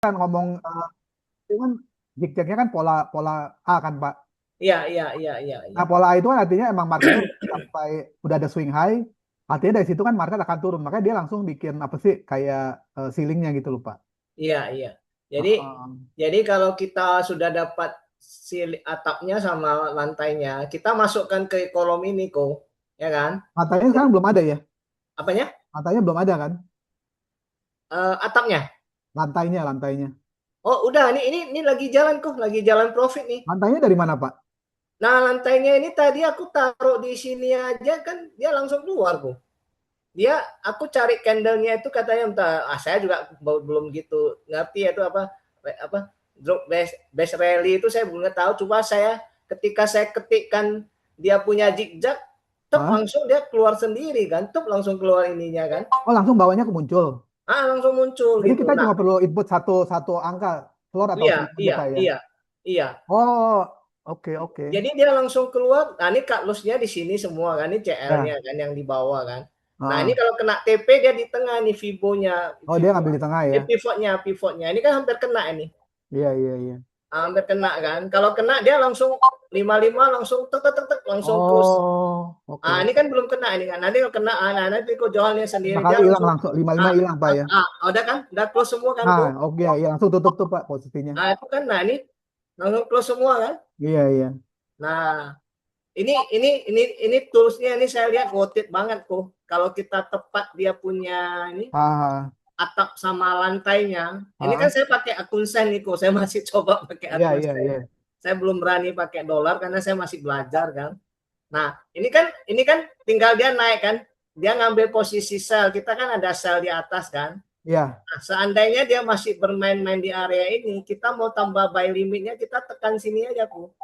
kan ngomong itu kan zigzagnya kan pola pola A kan Pak. Iya, iya, iya, iya, iya. Nah pola A itu kan artinya emang marketnya sampai udah ada swing high, artinya dari situ kan market akan turun. Makanya dia langsung bikin apa sih kayak ceilingnya gitu loh Pak. Iya, iya. Jadi Heeh. jadi kalau kita sudah dapat si atapnya sama lantainya, kita masukkan ke kolom ini kok, ya kan? Matanya sekarang belum ada ya? Apanya? Matanya belum ada kan? Atapnya. Lantainya, lantainya. Oh, udah ini lagi jalan kok, lagi jalan profit nih. Lantainya dari mana Pak? Nah, lantainya ini tadi aku taruh di sini aja kan dia langsung keluar kok. Dia aku cari candlenya itu katanya entah saya juga belum gitu ngerti ya itu apa drop base rally itu saya belum tahu, coba saya ketika saya ketikkan dia punya zigzag tup Hah? langsung dia keluar sendiri kan, tup langsung keluar ininya kan, Oh langsung bawahnya ke muncul. langsung muncul Jadi gitu. kita Nah, cuma perlu input satu satu angka floor atau iya, ceiling aja iya, Pak ya. iya, iya. Oh, oke oke. Jadi dia langsung keluar. Nah, ini cut loss-nya di sini semua kan, ini CL-nya Ya. kan yang di bawah kan. Nah, ini Ah. kalau kena TP dia di tengah nih Fibo-nya, Oh dia Fibo. ngambil di tengah ya. Ini pivotnya. Ini kan hampir kena ini. Iya iya iya. Hampir kena kan. Kalau kena dia langsung 55 langsung tek tek tek, tek langsung close. Oh, oke. Ah, ini kan belum kena ini kan. Nanti kalau kena, nah, nanti kok jualnya Lima sendiri kali dia hilang langsung langsung 55 hilang Pak ya. udah kan, udah close semua kan Nah, kok. oke ya, langsung tutup tuh Pak posisinya. Nah, itu kan, nah ini langsung close semua kan. Iya iya. Nah, ini toolsnya ini saya lihat worth it banget kok. Kalau kita tepat dia punya ini Ah, atap sama lantainya. Ini kan ah, saya pakai akun sen nih kok. Saya masih coba pakai iya akun iya iya. sen. Saya belum berani pakai dolar karena saya masih belajar kan. Nah, ini kan tinggal dia naik kan. Dia ngambil posisi sell. Kita kan ada sell di atas kan. Iya. Nah, seandainya dia masih bermain-main di area ini, kita mau tambah buy limitnya, kita tekan sini aja kok.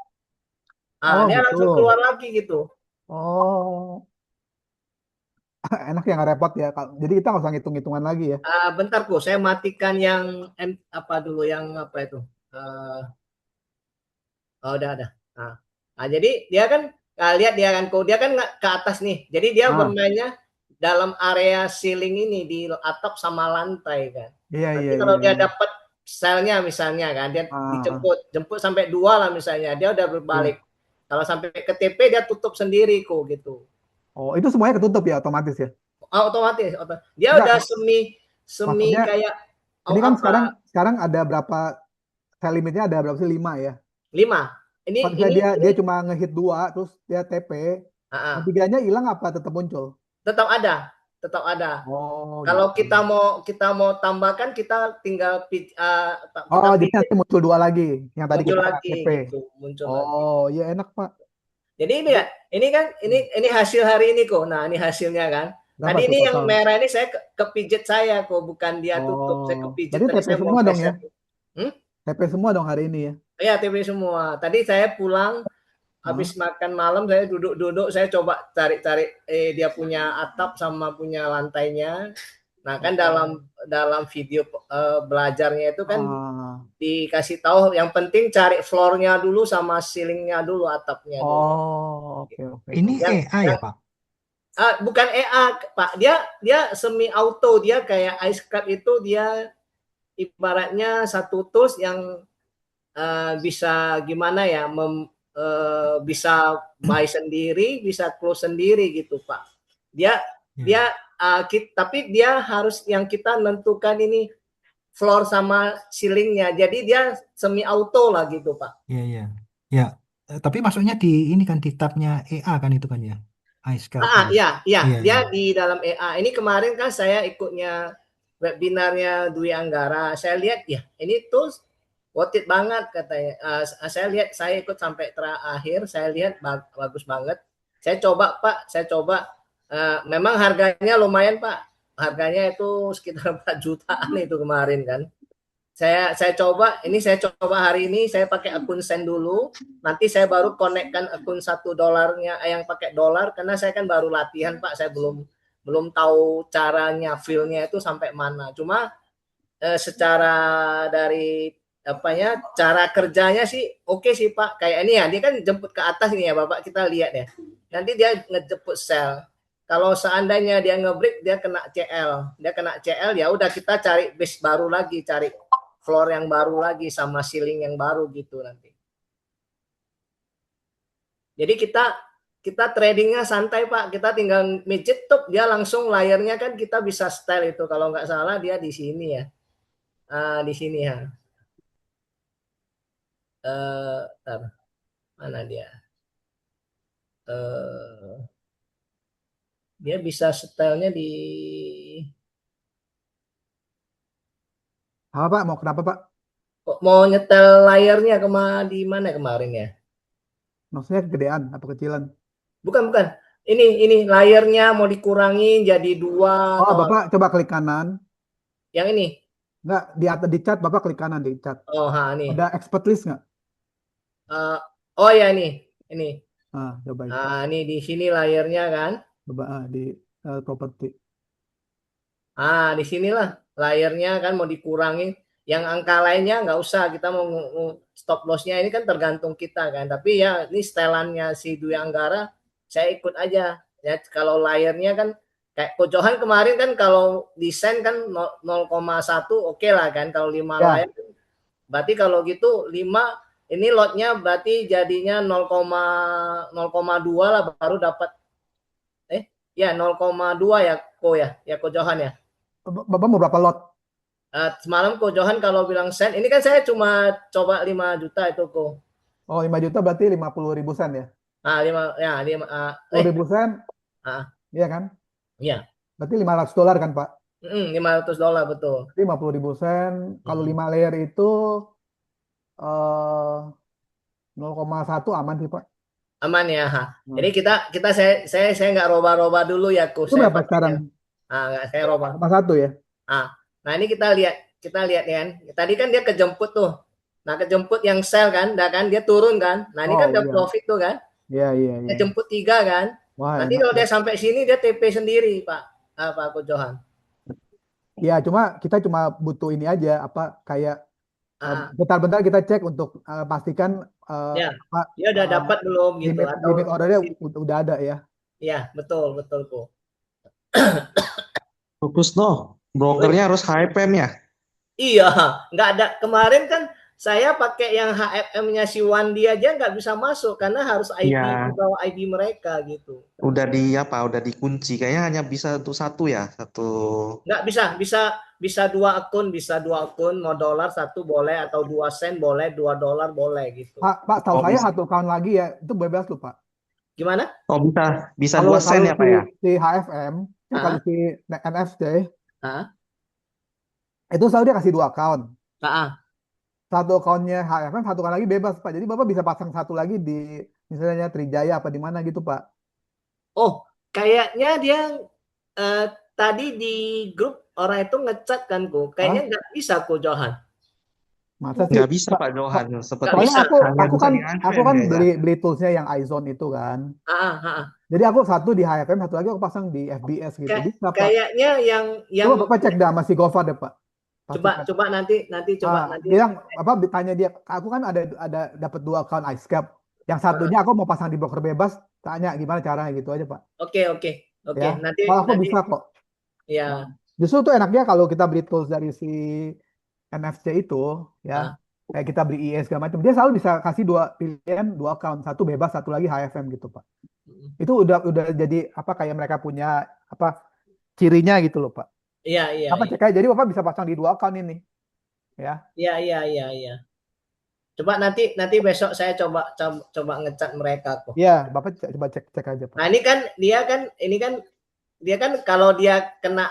Nah, Oh dia gitu. langsung keluar lagi gitu. Oh, enak ya nggak repot ya. Jadi kita nggak usah ngitung-ngitungan lagi ya. Bentar kok, saya matikan yang apa dulu yang apa itu? Uh, oh, udah ada. Jadi dia kan lihat dia kan kok dia kan ke atas nih. Jadi dia Ah, bermainnya dalam area ceiling ini di atap sama lantai kan. iya Nanti iya kalau iya dia iya. dapat selnya misalnya kan, dia Ah, jemput sampai dua lah misalnya, dia udah iya. berbalik. Kalau sampai ke TP dia tutup sendiri kok gitu. Oh, itu semuanya ketutup ya otomatis ya. Otomatis, dia Enggak, udah semi semi maksudnya kayak ini oh kan apa sekarang sekarang ada berapa sell limitnya ada berapa sih? 5 ya. 5. Ini Kalau misalnya ini dia ini cuma ngehit dua terus dia TP, uh, yang uh, tiganya hilang apa tetap muncul? tetap ada, tetap ada. Oh Kalau gitu. kita mau tambahkan kita tinggal kita Oh jadi pijit nanti muncul dua lagi yang tadi muncul kita lagi TP. gitu, muncul lagi. Oh ya enak Pak. Jadi ini Jadi ya, ini kan ini hasil hari ini kok. Nah, ini hasilnya kan. berapa Tadi tuh ini yang total? merah ini saya kepijit saya kok, bukan dia tutup. Saya Oh kepijit berarti tadi TP saya mau semua dong ya? geser. Hmm? TP semua dong hari ini ya? Ya, TV semua. Tadi saya pulang habis Hah? makan malam saya duduk-duduk saya coba cari-cari dia punya atap sama punya lantainya. Nah, kan dalam Oh. dalam video belajarnya itu kan Ah. dikasih tahu yang penting cari floornya dulu sama ceilingnya dulu, atapnya dulu. Oh oke oke Ini oke. AI Yang ya, Pak? bukan EA Pak, dia dia semi auto, dia kayak ice card itu dia ibaratnya satu tools yang bisa gimana ya bisa buy sendiri, bisa close sendiri gitu Pak. Dia Ya, dia tapi dia harus yang kita nentukan ini floor sama ceilingnya. Jadi dia semi auto lah gitu Pak. ya, ya. Ya, tapi masuknya di ini kan di tabnya EA kan itu kan ya. Ice Card itu. Iya, iya, Iya, dia iya. di dalam EA. Ini kemarin kan saya ikutnya webinarnya Dwi Anggara. Saya lihat ya, ini tuh worth it banget katanya. Saya lihat, saya ikut sampai terakhir, saya lihat bagus banget. Saya coba Pak, saya coba. Memang harganya lumayan Pak. Harganya itu sekitar 4 jutaan itu kemarin kan. Saya coba hari ini saya pakai akun sen dulu, nanti saya baru konekkan akun $1 yang pakai dolar karena saya kan baru latihan Pak, saya belum belum tahu caranya feel-nya itu sampai mana. Cuma secara dari apanya cara kerjanya sih oke sih Pak. Kayak ini ya, dia kan jemput ke atas nih ya Bapak, kita lihat ya. Nanti dia ngejemput sell. Kalau seandainya dia ngebreak dia kena CL, ya udah kita cari base baru lagi, cari floor yang baru lagi sama ceiling yang baru gitu nanti. Jadi kita tradingnya santai Pak, kita tinggal midget tuh dia langsung layarnya kan kita bisa style itu kalau nggak salah dia di sini ya, di sini ya, mana dia, dia bisa stylenya di Apa Pak? Mau kenapa Pak? mau nyetel layarnya di mana kemarin ya? Maksudnya kegedean atau kecilan? Bukan. Ini layarnya mau dikurangin jadi 2 Oh, atau Bapak coba klik kanan. yang ini. Enggak, di atas di chat Bapak klik kanan di chat. Oh, nih. Ada expert list nggak? Oh ya ini. Coba itu. Ini di sini layarnya kan. Coba di properti. Di sinilah layarnya kan mau dikurangin. Yang angka lainnya nggak usah, kita mau stop lossnya ini kan tergantung kita kan. Tapi ya ini setelannya si Dwi Anggara saya ikut aja. Ya kalau layarnya kan kayak Ko Johan kemarin kan kalau desain kan 0,1 oke lah kan. Kalau 5 Ya. layar berarti kalau gitu 5 ini lotnya berarti jadinya 0,2 lah baru dapat 0,2 ya Ko Johan ya. Bapak mau berapa lot? Semalam Ko Johan kalau bilang sen, ini kan saya cuma coba 5 juta itu Ko. Oh, 5 juta berarti 50.000 sen ya? 10.000 sen? Iya kan? Iya. Berarti $500 kan Pak? $500 betul. 50.000 sen. Kalau 5 layer itu 0,1 aman sih Pak. Aman ya. Jadi saya nggak roba-roba dulu ya Ko. Itu berapa sekarang? Nggak, saya roba. 1 ya? Nah ini kita lihat kan. Tadi kan dia kejemput tuh. Nah kejemput yang sell kan, kan dia turun kan. Nah ini kan udah profit tuh kan. Iya. Dia jemput 3 kan. Wah, nanti kalau dia sampai sini dia TP sendiri Pak. Ko Johan. Ya, kita cuma butuh ini aja, kayak bentar-bentar kita cek untuk pastikan dia udah dapat belum gitu. Limit ordernya udah ada ya. Iya, betul Ko. Fokus brokernya harus HFM ya? Iya, nggak ada. Kemarin kan saya pakai yang HFM-nya si Wandi aja nggak bisa masuk karena harus ID, bawa ID mereka gitu. Udah dikunci. Kayaknya hanya bisa untuk satu ya, satu. Nggak bisa 2 akun, mau $1 boleh atau 2 sen boleh, $2 boleh gitu. Pak, tahu saya satu account lagi ya, itu bebas tuh Pak. Gimana? Oh bisa 2 sen ya Pak ya? Si HFM, kalau si NFC, itu selalu dia kasih 2 account. Satu accountnya HFM, satu account lagi bebas Pak. Jadi Bapak bisa pasang satu lagi di misalnya Trijaya apa di mana gitu Pak. Oh, kayaknya dia tadi di grup orang itu ngecat kan Ko. Kayaknya nggak bisa Ko Johan. Masa sih? Nggak bisa Pak Johan. Soalnya aku kan beli toolsnya yang iZone itu kan. Jadi aku satu di HFM, satu lagi aku pasang di FBS gitu. Bisa, Pak. Kayaknya yang coba Bapak cek dah masih Gova deh Pak. Coba nanti coba nanti. Bilang apa tanya dia, aku kan ada dapat 2 account iScap. Yang satunya aku mau pasang di broker bebas, tanya gimana caranya gitu aja Pak. Oke. Ya. Nanti kalau aku bisa kok. Ya. Justru tuh enaknya kalau kita beli tools dari si NFC itu ya, kayak kita beli IE segala macam, dia selalu bisa kasih 2 pilihan, 2 account, satu bebas, satu lagi HFM gitu Pak. Itu udah jadi kayak mereka punya cirinya gitu loh Pak. Iya. Cek aja, jadi Bapak bisa pasang di 2 account ini. Ya. Iya. Coba nanti besok saya coba ngecat mereka kok. Iya, Bapak coba cek aja Pak. Nah, dia kan kalau dia kena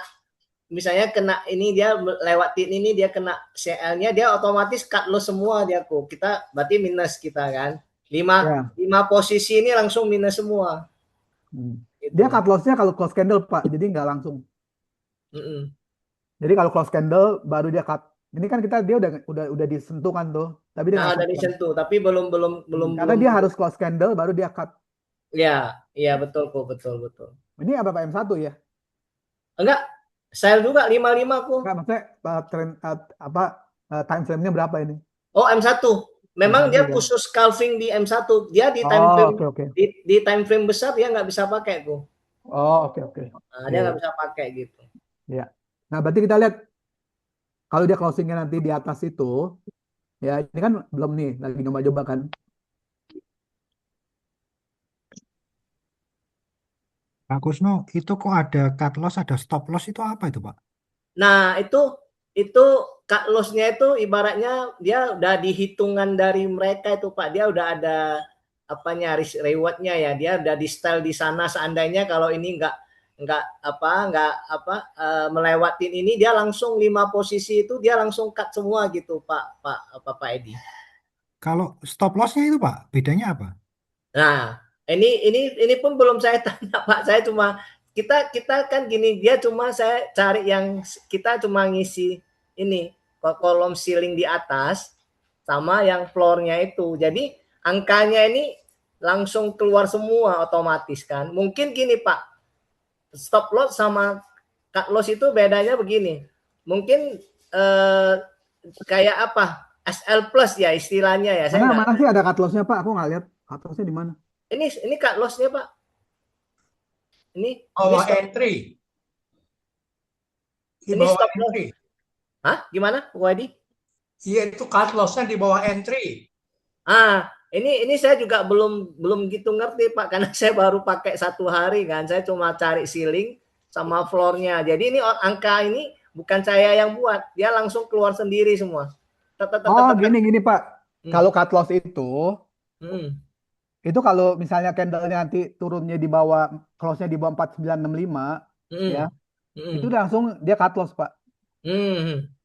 misalnya ini dia lewatin ini dia kena CL-nya dia otomatis cut loss semua dia kok. Kita berarti minus kita kan. 5 posisi ini langsung minus semua. Gitu. Dia cut loss-nya kalau close candle Pak, jadi nggak langsung. Jadi kalau close candle baru dia cut. Ini kan dia udah disentuh kan tuh. Tapi dia udah disentuh, tapi belum. Karena dia harus close candle baru dia cut. Iya betul kok, betul. Ini apa Pak M1 ya? Enggak, sell juga 55 kok. Enggak, maksudnya time frame-nya berapa ini? Oh, M1. Memang dia khusus scalping di M1. Dia di time frame di time frame besar dia nggak bisa pakai kok. Oh, oke. Nah, dia nggak bisa pakai gitu. Ya. Nah, berarti kita lihat Kalau dia closingnya nanti di atas itu, ya ini kan belum nih, lagi nyoba-coba kan. Pak Kusno, itu kok ada cut loss, ada stop loss itu apa itu, Pak? Nah, itu cut loss-nya itu ibaratnya dia udah dihitungan dari mereka itu Pak. Dia udah ada apanya risk reward-nya ya. Dia udah di style di sana seandainya kalau ini nggak melewatin ini dia langsung 5 posisi itu dia langsung cut semua gitu Pak Edi. Kalau stop loss-nya itu, Pak, bedanya apa? Nah, ini pun belum saya tanya Pak. Saya cuma kita kan gini, dia cuma saya cari yang kita cuma ngisi ini kolom ceiling di atas sama yang floor-nya itu. Jadi angkanya ini langsung keluar semua otomatis kan. Mungkin gini Pak, stop loss sama cut loss itu bedanya begini. Mungkin kayak apa? SL plus ya istilahnya ya. Saya Mana nggak. sih ada cut loss-nya Pak? Aku nggak lihat cut loss-nya di mana. Ini cut loss-nya Pak. Ini Bawah stop, entry. Di ini bawah stop loss. entry. Hah? Gimana, Bu Wadi? Iya, itu cut loss-nya di bawah entry. Ini saya juga belum gitu ngerti Pak, karena saya baru pakai 1 hari kan. Saya cuma cari ceiling sama floor-nya. Jadi ini angka ini bukan saya yang buat, dia langsung keluar sendiri semua. Oh, gini Pak. Kalau cut loss Hmm. itu kalau misalnya candle-nya nanti turunnya di bawah, close-nya di bawah 4965, ya, itu langsung dia cut loss, Pak.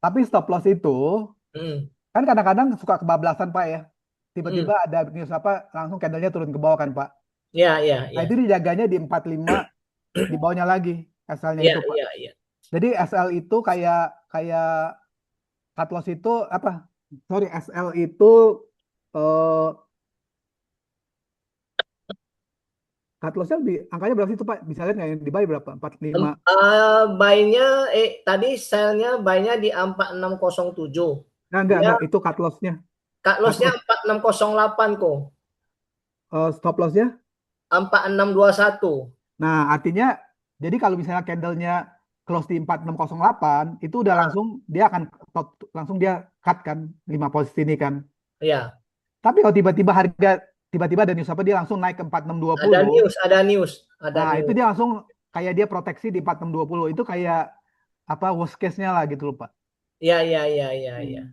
Tapi stop loss itu, kan kadang-kadang suka kebablasan, Pak, ya. Tiba-tiba ada news apa, langsung candle-nya turun ke bawah kan, Pak. Ya. Nah, itu dijaganya di 45, di bawahnya lagi, SL-nya Ya, itu, Pak. ya. Jadi SL itu kayak cut loss itu, SL itu, cut loss-nya angkanya berapa sih itu Pak? Bisa lihat nggak yang di buy berapa? 45. Buy-nya tadi sell-nya buy-nya di 4607. Nah, enggak, itu cut loss-nya. Cut loss-nya 4608 kok. Stop loss-nya? 4621. Nah, artinya jadi kalau misalnya candle-nya close di 4608, itu udah langsung dia akan langsung dia cut kan 5 posisi ini kan. Iya. Tapi kalau tiba-tiba ada news apa dia langsung naik ke 4620. Ada news. Nah, itu dia langsung kayak dia proteksi di 4620. Itu kayak worst case-nya lah gitu loh, Pak. Iya.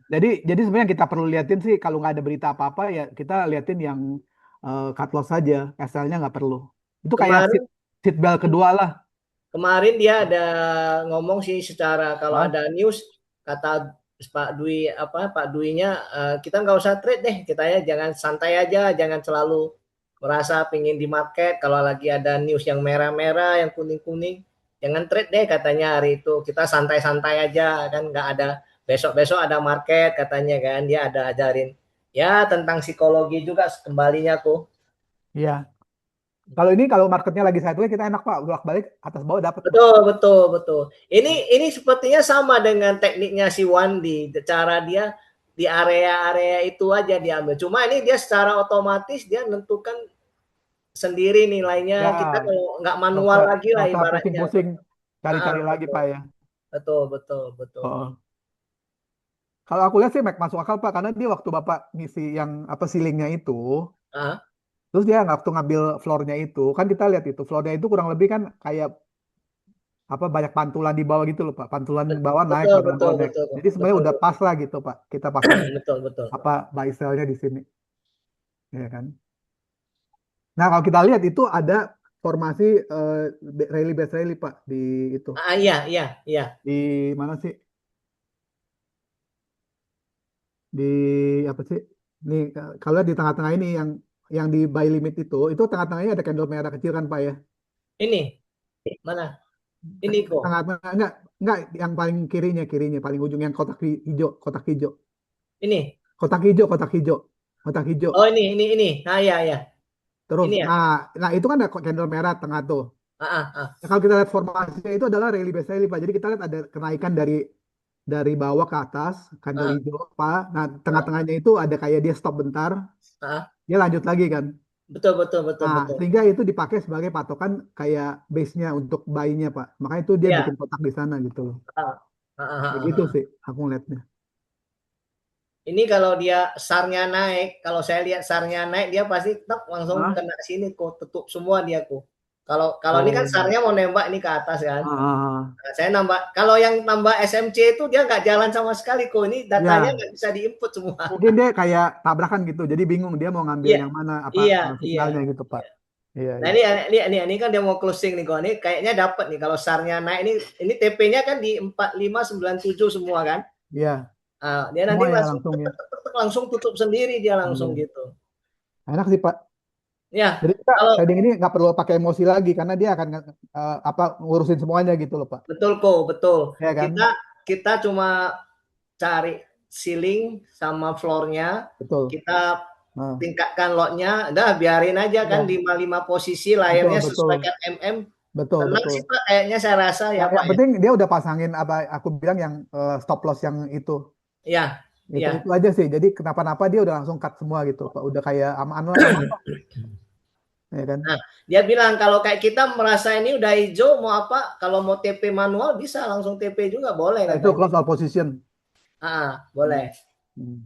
Jadi sebenarnya kita perlu liatin sih kalau nggak ada berita apa-apa ya kita liatin yang cut loss saja, SL-nya nggak perlu. Itu kayak seat belt kedua lah. Kemarin dia ada ngomong sih secara kalau ada news kata Pak Dwi-nya kita nggak usah trade deh, kita ya jangan santai aja, jangan selalu merasa pingin di market kalau lagi ada news yang merah-merah, yang kuning-kuning, jangan trade deh katanya hari itu, kita santai-santai aja kan nggak ada besok-besok ada market katanya kan, dia ada ajarin ya tentang psikologi juga kembalinya tuh. Iya. Kalau marketnya lagi sideways kita enak Pak, bolak-balik atas bawah dapat. Betul. Ini sepertinya sama dengan tekniknya si Wandi, cara dia di area-area itu aja diambil. Cuma ini dia secara otomatis dia menentukan sendiri nilainya. Ya, kita kalau nggak manual lagi lah ibaratnya. Pusing-pusing cari-cari lagi Pak ya. Betul. Kalau aku lihat sih masuk akal Pak, karena dia waktu Bapak ngisi yang ceilingnya itu, terus dia waktu ngambil floor-nya itu, kan kita lihat itu floor-nya itu kurang lebih kan kayak banyak pantulan di bawah gitu loh Pak, pantulan bawah naik, pantulan naik. Jadi sebenarnya udah pas lah gitu Pak, kita pasang betul. buy sell-nya di sini, ya kan. Nah kalau kita lihat itu ada formasi rally base rally Pak di itu. Iya. Di mana sih? Di apa sih? Nih kalau di tengah-tengah ini yang di buy limit itu tengah-tengahnya ada candle merah kecil kan Pak ya? Ini mana? Ini kok. Tengah-tengah enggak yang paling kirinya paling ujung yang kotak hijau. Ini. Kotak hijau. Oh ini. Nah ya. Terus ini ya? nah itu kan ada candle merah tengah tuh. Nah, kalau kita lihat formasinya itu adalah rally base rally Pak. Jadi kita lihat ada kenaikan dari bawah ke atas candle hijau Pak. Nah, tengah-tengahnya itu ada kayak dia stop bentar. Dia lanjut lagi kan. Betul. Nah, sehingga itu dipakai sebagai patokan kayak base-nya untuk buy-nya Pak. Makanya itu dia bikin kotak di sana gitu loh. Begitu sih aku ngeliatnya. Ini kalau dia SAR-nya naik, kalau saya lihat SAR-nya naik, dia pasti tetap langsung Hah? kena sini kok, tutup semua dia kok. Kalau ini kan Oh. SAR-nya mau nembak ini ke atas kan. Ah, Nah, saya nambah, kalau yang nambah SMC itu dia nggak jalan sama sekali kok. Ini datanya ya, nggak bisa diinput semua. mungkin dia kayak tabrakan gitu. Jadi bingung dia mau ngambil Iya, yang mana iya, iya. signalnya gitu, Pak. Iya, Nah iya. ini kan dia mau closing nih kok. Ini kayaknya dapat nih kalau SAR-nya naik ini TP-nya kan di 4597 semua kan. Iya, Nah, dia nanti semua ya langsung langsung ya. langsung tutup sendiri dia langsung Iya. gitu. Enak sih, Pak. Ya, Jadi kita kalau trading ini nggak perlu pakai emosi lagi karena dia akan ngurusin semuanya gitu loh, Pak. betul kok, betul. Ya kan? Kita cuma cari ceiling sama floor-nya, Betul. kita Nah, tingkatkan lot-nya, udah biarin aja kan ya. 55 posisi, Betul, layarnya betul. sesuaikan Betul, Tenang betul. sih Pak, kayaknya saya rasa ya Yang Pak ya. penting dia udah pasangin apa aku bilang yang stop loss yang itu. Iya, Itu iya. itu aja sih. Jadi kenapa-napa dia udah langsung cut semua gitu, Pak. Udah kayak aman lah, aman lah. Ya kan? Nah, dia bilang kalau kayak kita merasa ini udah hijau mau apa, kalau mau TP manual bisa langsung TP juga boleh Nah, itu katanya. close all position. Boleh. Hmm.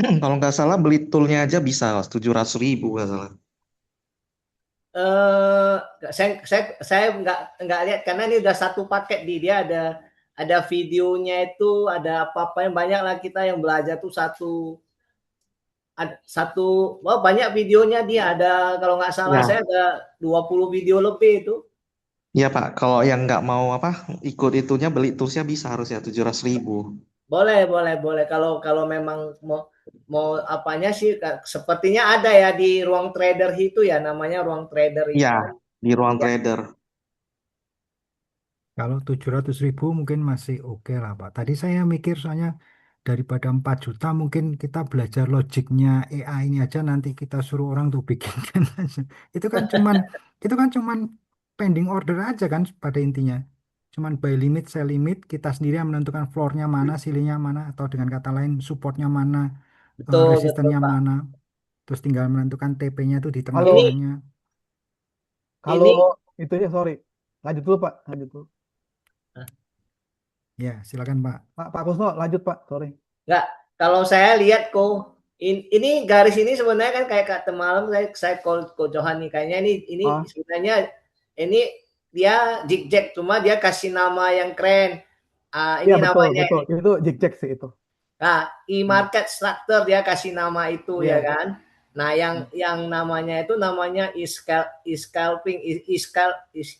Kalau nggak salah beli toolnya aja bisa 700.000 nggak salah. Saya nggak lihat karena ini udah satu paket di dia ada videonya itu, ada apa-apa yang banyak lah kita yang belajar tuh banyak videonya dia ada, kalau nggak salah Ya, saya ada 20 video lebih itu. iya Pak. Kalau yang nggak mau apa ikut itunya beli toolsnya bisa harusnya 700.000. Boleh. Kalau memang mau apanya sih, sepertinya ada ya di ruang trader itu ya, namanya ruang trader Iya, itu. di ruang Ya, trader. Kalau 700.000 mungkin masih oke lah Pak. Tadi saya mikir soalnya daripada 4 juta mungkin kita belajar logiknya AI ini aja nanti kita suruh orang tuh bikinkan aja. Itu kan cuman itu kan cuman pending order aja kan pada intinya. Cuman buy limit, sell limit, kita sendiri yang menentukan floornya mana, ceilingnya mana, atau dengan kata lain supportnya mana, betul resistennya Pak. mana. Terus tinggal menentukan TP-nya itu di Kalau Ini tengah-tengahnya. kalau ini itu ya sorry. Lanjut dulu, Pak. Lanjut dulu. Ya, silakan Pak. Pak Kusno, lanjut, Pak. Sorry. Nggak, kalau saya lihat kok ini garis ini sebenarnya kan kayak kata malam saya Johan nih, kayaknya ini Ah, sebenarnya ini dia zigzag, cuma dia kasih nama yang keren. iya Ini betul, namanya betul. ini. Itu zigzag sih itu. Nah, Hmm. e-market structure dia kasih nama itu ya Iya. kan. Nah, yang namanya itu namanya scalping,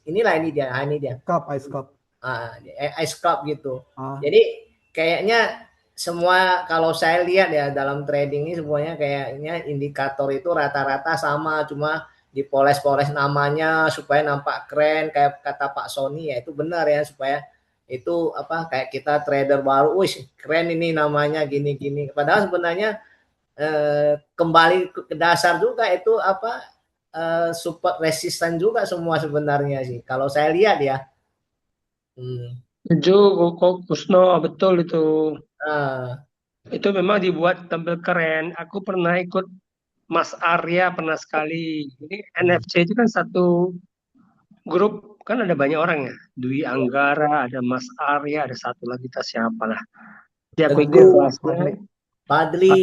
inilah ini dia. Ini dia. Ice cup. Ice club gitu. Ah, Jadi kayaknya semua kalau saya lihat ya dalam trading ini semuanya kayaknya indikator itu rata-rata sama, cuma dipoles-poles namanya supaya nampak keren kayak kata Pak Sony, ya itu benar ya, supaya itu apa kayak kita trader baru, wih keren ini namanya gini-gini. Padahal sebenarnya kembali ke dasar juga itu apa support resisten juga semua sebenarnya sih kalau saya lihat ya. Setuju, kok Kusno, betul itu. Ah, Itu memang dibuat tampil keren. Aku pernah ikut Mas Arya pernah sekali. Ini NFC itu kan satu grup, kan ada banyak orang ya. Dwi Anggara, ada Mas Arya, ada satu lagi kita siapa lah. Dia aku ikut Teguh, kelasnya, Fadli.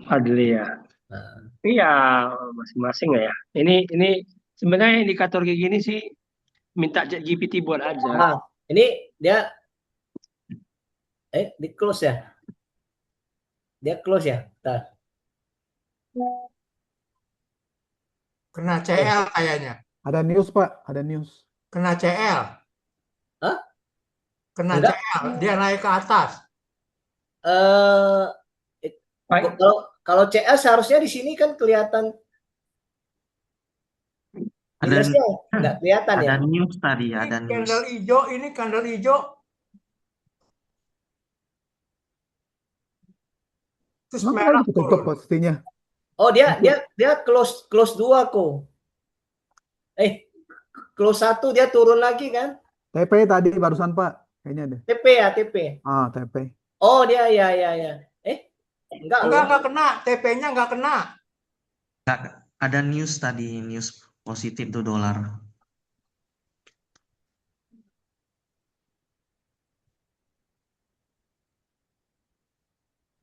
Fadli ya. Nah, Iya, masing-masing ya. Ini sebenarnya indikator kayak gini sih minta GPT buat aja. ini dia di close ya. Dia close ya. Bentar. Kena CL kayaknya. ada news, Pak. Ada news. Kena CL. Hah? Kena Enggak. CL. Dia naik ke atas. Eh Baik. kalau CL seharusnya di sini kan kelihatan Ada minusnya nggak kelihatan ya. ada news tadi, ada Ini news. candle hijau, ini candle hijau. Terus Kenapa merah itu tutup turun. posisinya? Oh dia close 2 kok. Close 1 dia turun lagi kan? TP tadi barusan, Pak. Kayaknya deh. TP. TP. Oh dia ya. Enggak Enggak kena. TP-nya enggak kena. Ada news tadi, news positif tuh dolar.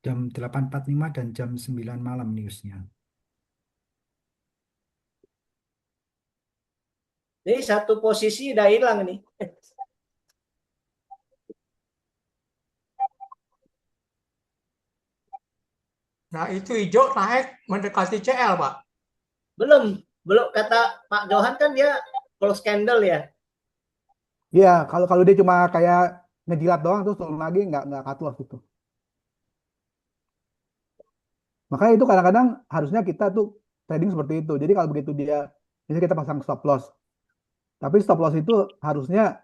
jam 8.45 dan jam 9 malam newsnya. Ini satu posisi udah hilang nih. Nah, itu hijau naik mendekati CL, Pak. Belum kata Pak Johan kan dia close candle ya. Iya, kalau dia cuma kayak ngejilat doang terus turun lagi nggak cut loss gitu. Makanya itu kadang-kadang harusnya kita tuh trading seperti itu. Jadi kalau begitu dia, misalnya kita pasang stop loss, tapi stop loss itu harusnya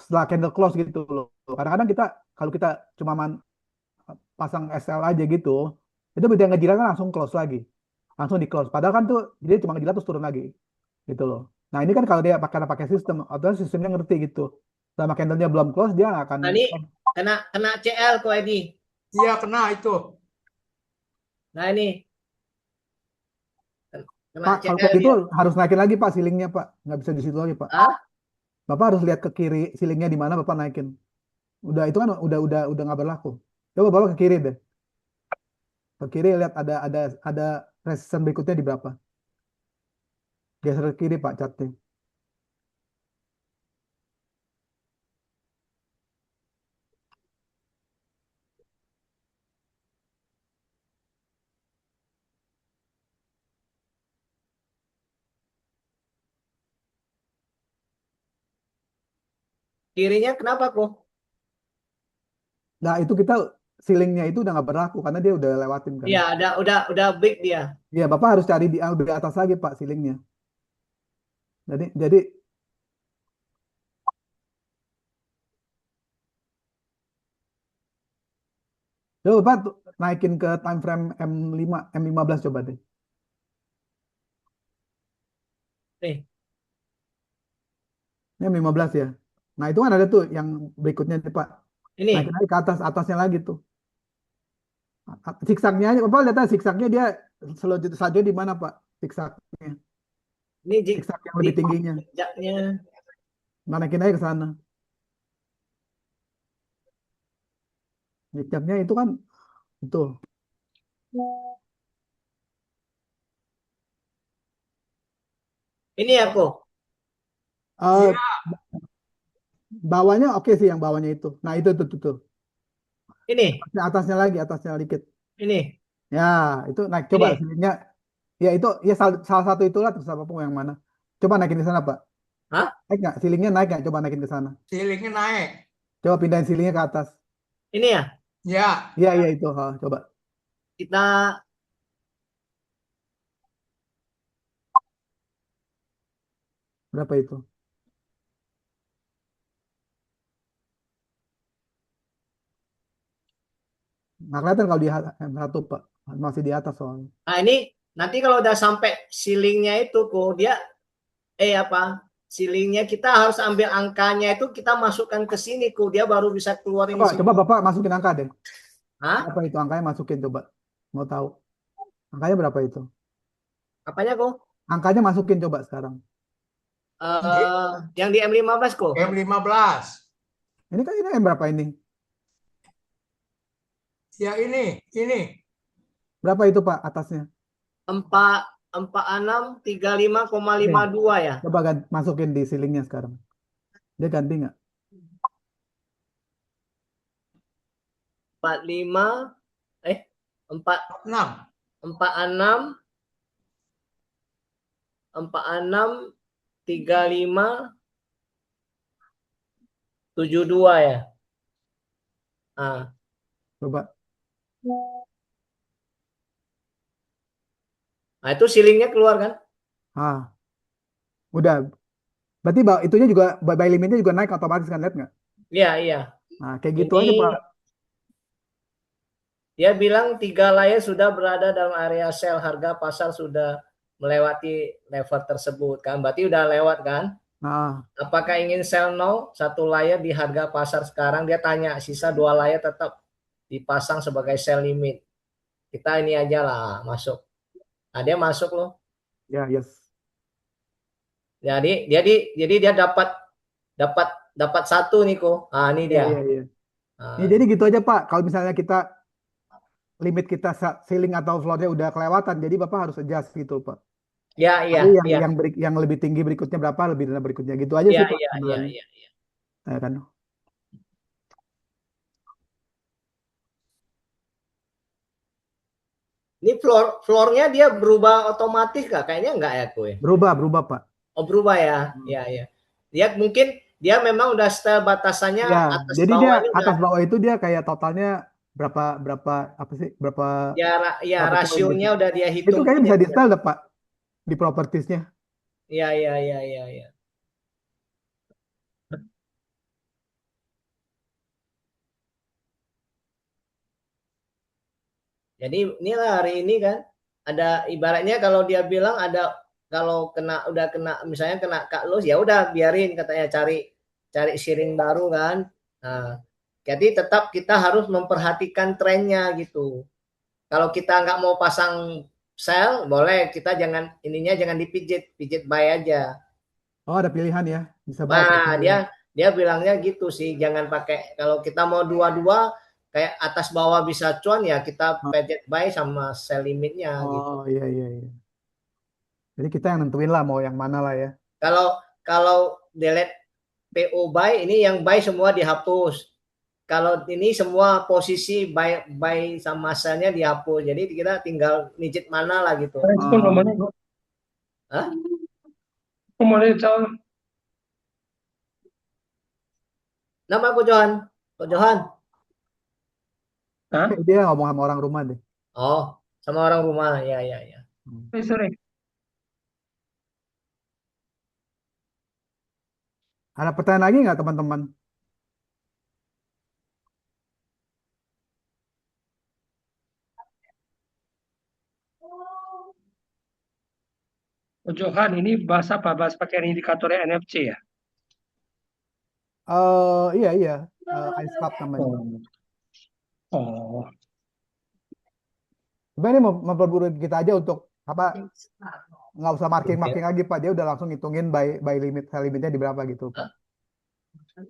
setelah candle close gitu loh. Kadang-kadang kita kalau kita cuma pasang SL aja gitu, itu begitu yang ngejilat kan langsung close lagi, langsung di close. Padahal kan tuh dia cuma ngejilat terus turun lagi, gitu loh. Nah ini kan kalau dia pakai sistem, atau sistemnya ngerti gitu. Selama candlenya belum close dia nggak akan. Nah, ini kena CL kok Edi. Iya, kena itu. Nah ini kena Pak, kalau kayak CL gitu dia. harus naikin lagi Pak ceilingnya Pak, nggak bisa di situ lagi Pak. Hah? Bapak harus lihat ke kiri ceilingnya di mana Bapak naikin. Udah itu kan udah nggak berlaku. Coba Bapak ke kiri deh. Ke kiri lihat ada resistance berikutnya di berapa. Geser ke kiri Pak catnya. Kirinya kenapa kok? Nah itu kita ceilingnya itu udah nggak berlaku karena dia udah lewatin kan. Iya, udah big dia. Iya Bapak harus cari di lebih atas lagi Pak ceilingnya. Jadi coba Bapak naikin ke time frame M5, M15 coba deh. Nih, Ini M15 ya. Nah itu kan ada tuh yang berikutnya nih, Pak. ini Naikin lagi ke atasnya lagi tuh. Siksaknya aja, Bapak lihat aja siksaknya dia selanjutnya di mana Pak? Siksaknya. ini Siksak yang lebih tingginya. jejaknya. Nah, naikin aja ke sana. Siksaknya itu kan itu. Ini aku. Eh, Iya, bawahnya oke sih yang bawahnya itu. Nah itu tuh. Ini, Atasnya dikit. ini, Ya itu naik coba ini. silingnya. Ya itu ya salah satu itulah terus apapun yang mana. Coba naikin ke sana Pak. Hah? Naik nggak? Silingnya naik nggak? Coba naikin ke sana. ceilingnya naik. Coba pindahin silingnya ke atas. Ini ya. Ya, Iya itu. Ha, coba. Kita Berapa itu? Nggak kelihatan kalau di M1 Pak. Masih di atas soalnya. Nah, ini nanti kalau udah sampai ceilingnya itu kok dia apa? Ceilingnya kita harus ambil angkanya itu kita masukkan ke sini kok dia baru bisa keluarin di sini. Coba Bapak masukin angka deh. Hah? Apa itu angkanya masukin coba. Mau tahu. Angkanya berapa itu? Apanya kok? Angkanya masukin coba sekarang. Yang di M15 kok. M15. Ini kan ini M berapa ini? Ya ini. Berapa itu Pak atasnya? 4635,52 ya. Coba masukin di ceilingnya sekarang. Dia ganti nggak? 45 4 6. 46 35 72 ya. Nah, Coba. nah itu ceilingnya keluar kan? Ah, udah. Berarti itunya juga buy limitnya juga naik otomatis kan lihat nggak? Iya, iya. Nah, kayak gitu Ini aja Pak. dia bilang 3 layer sudah berada dalam area sell, harga pasar sudah melewati level tersebut kan. Berarti udah lewat kan? Nah, Apakah ingin sell now? 1 layer di harga pasar sekarang, dia tanya, sisa 2 layer tetap dipasang sebagai sell limit. Kita ini aja lah masuk. Nah, dia masuk loh. ya yes. Jadi dia dapat satu nih kok. Ah, ini Iya, dia. iya, iya. Nah, Ya, jadi gitu aja Pak. Kalau misalnya kita limit kita ceiling atau floornya udah kelewatan, jadi Bapak harus adjust gitu, Pak. Ya, iya, Tapi iya, yang lebih tinggi berikutnya berapa, lebih rendah berikutnya gitu aja iya, sih, Pak, iya, iya, sebenarnya. iya. Ya kan? Ini floornya dia berubah otomatis nggak? Kayaknya nggak ya, kue. Berubah, Pak. Oh, berubah ya. Ya, ya. Dia mungkin dia memang udah setel batasannya Ya, atas jadi bawah dia ini atas nggak? bawah itu dia kayak totalnya berapa berapa apa sih berapa Ya, ya berapa poin gitu. rasionya udah dia Itu hitung. kayaknya bisa di setel deh, Pak, di propertiesnya. Ya, ya, ya, ya, ya. Jadi inilah hari ini kan ada ibaratnya kalau dia bilang ada kalau udah kena misalnya kena Kak Lus ya udah biarin katanya cari sharing baru kan. Nah, jadi tetap kita harus memperhatikan trennya gitu. Kalau kita nggak mau pasang sell boleh kita jangan dipijit, pijit buy aja. Oh, ada pilihan ya, bisa buy atau Nah, sell ya. dia bilangnya gitu sih, jangan pakai kalau kita mau dua-dua kayak atas bawah bisa cuan ya kita pijit buy sama sell limitnya gitu. Oh, iya, iya, iya. Jadi kita yang nentuin lah mau yang mana lah ya. Kalau kalau delete PO buy ini yang buy semua dihapus. Kalau ini semua posisi buy sama sellnya dihapus. Jadi kita tinggal digit mana lah gitu. Respon nomornya kok. Hah? Nomornya Cang. Nama Ko Johan? Ko Johan? Hah? Dia ngomong sama orang rumah deh. Oh, sama orang rumah. Ya, ya, ya. Sorry. Ada pertanyaan lagi nggak, teman-teman? Johan, ini bahasa apa? Bahas pakai indikatornya NFC ya? Iya, iya. Ice Cup namanya. Oh. Sebenarnya ini memperburuk kita aja untuk apa? Nggak usah marking lagi, Pak. Dia udah langsung ngitungin by limit, sell limitnya di berapa gitu, Pak.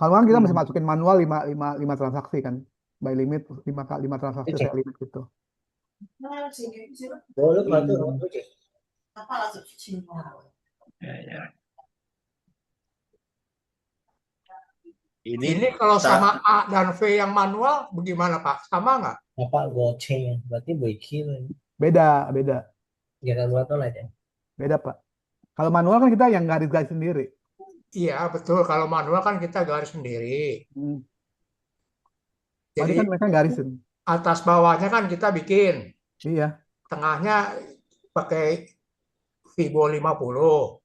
Kalau kan kita mesti masukin manual 5 transaksi kan. By limit 5 transaksi sell limit gitu. Boleh bantu. Ya, ya. Ini kalau sama A dan V yang manual bagaimana Pak? Sama nggak? Bapak goceng, berarti boikil. Beda, beda. Jangan buat aja. Beda, Pak. Kalau manual kan kita yang garis-garis sendiri. Iya betul. Kalau manual kan kita garis sendiri. Jadi Jadi kan mereka garisin. atas bawahnya kan kita bikin. Iya. Tengahnya pakai Vibo 50.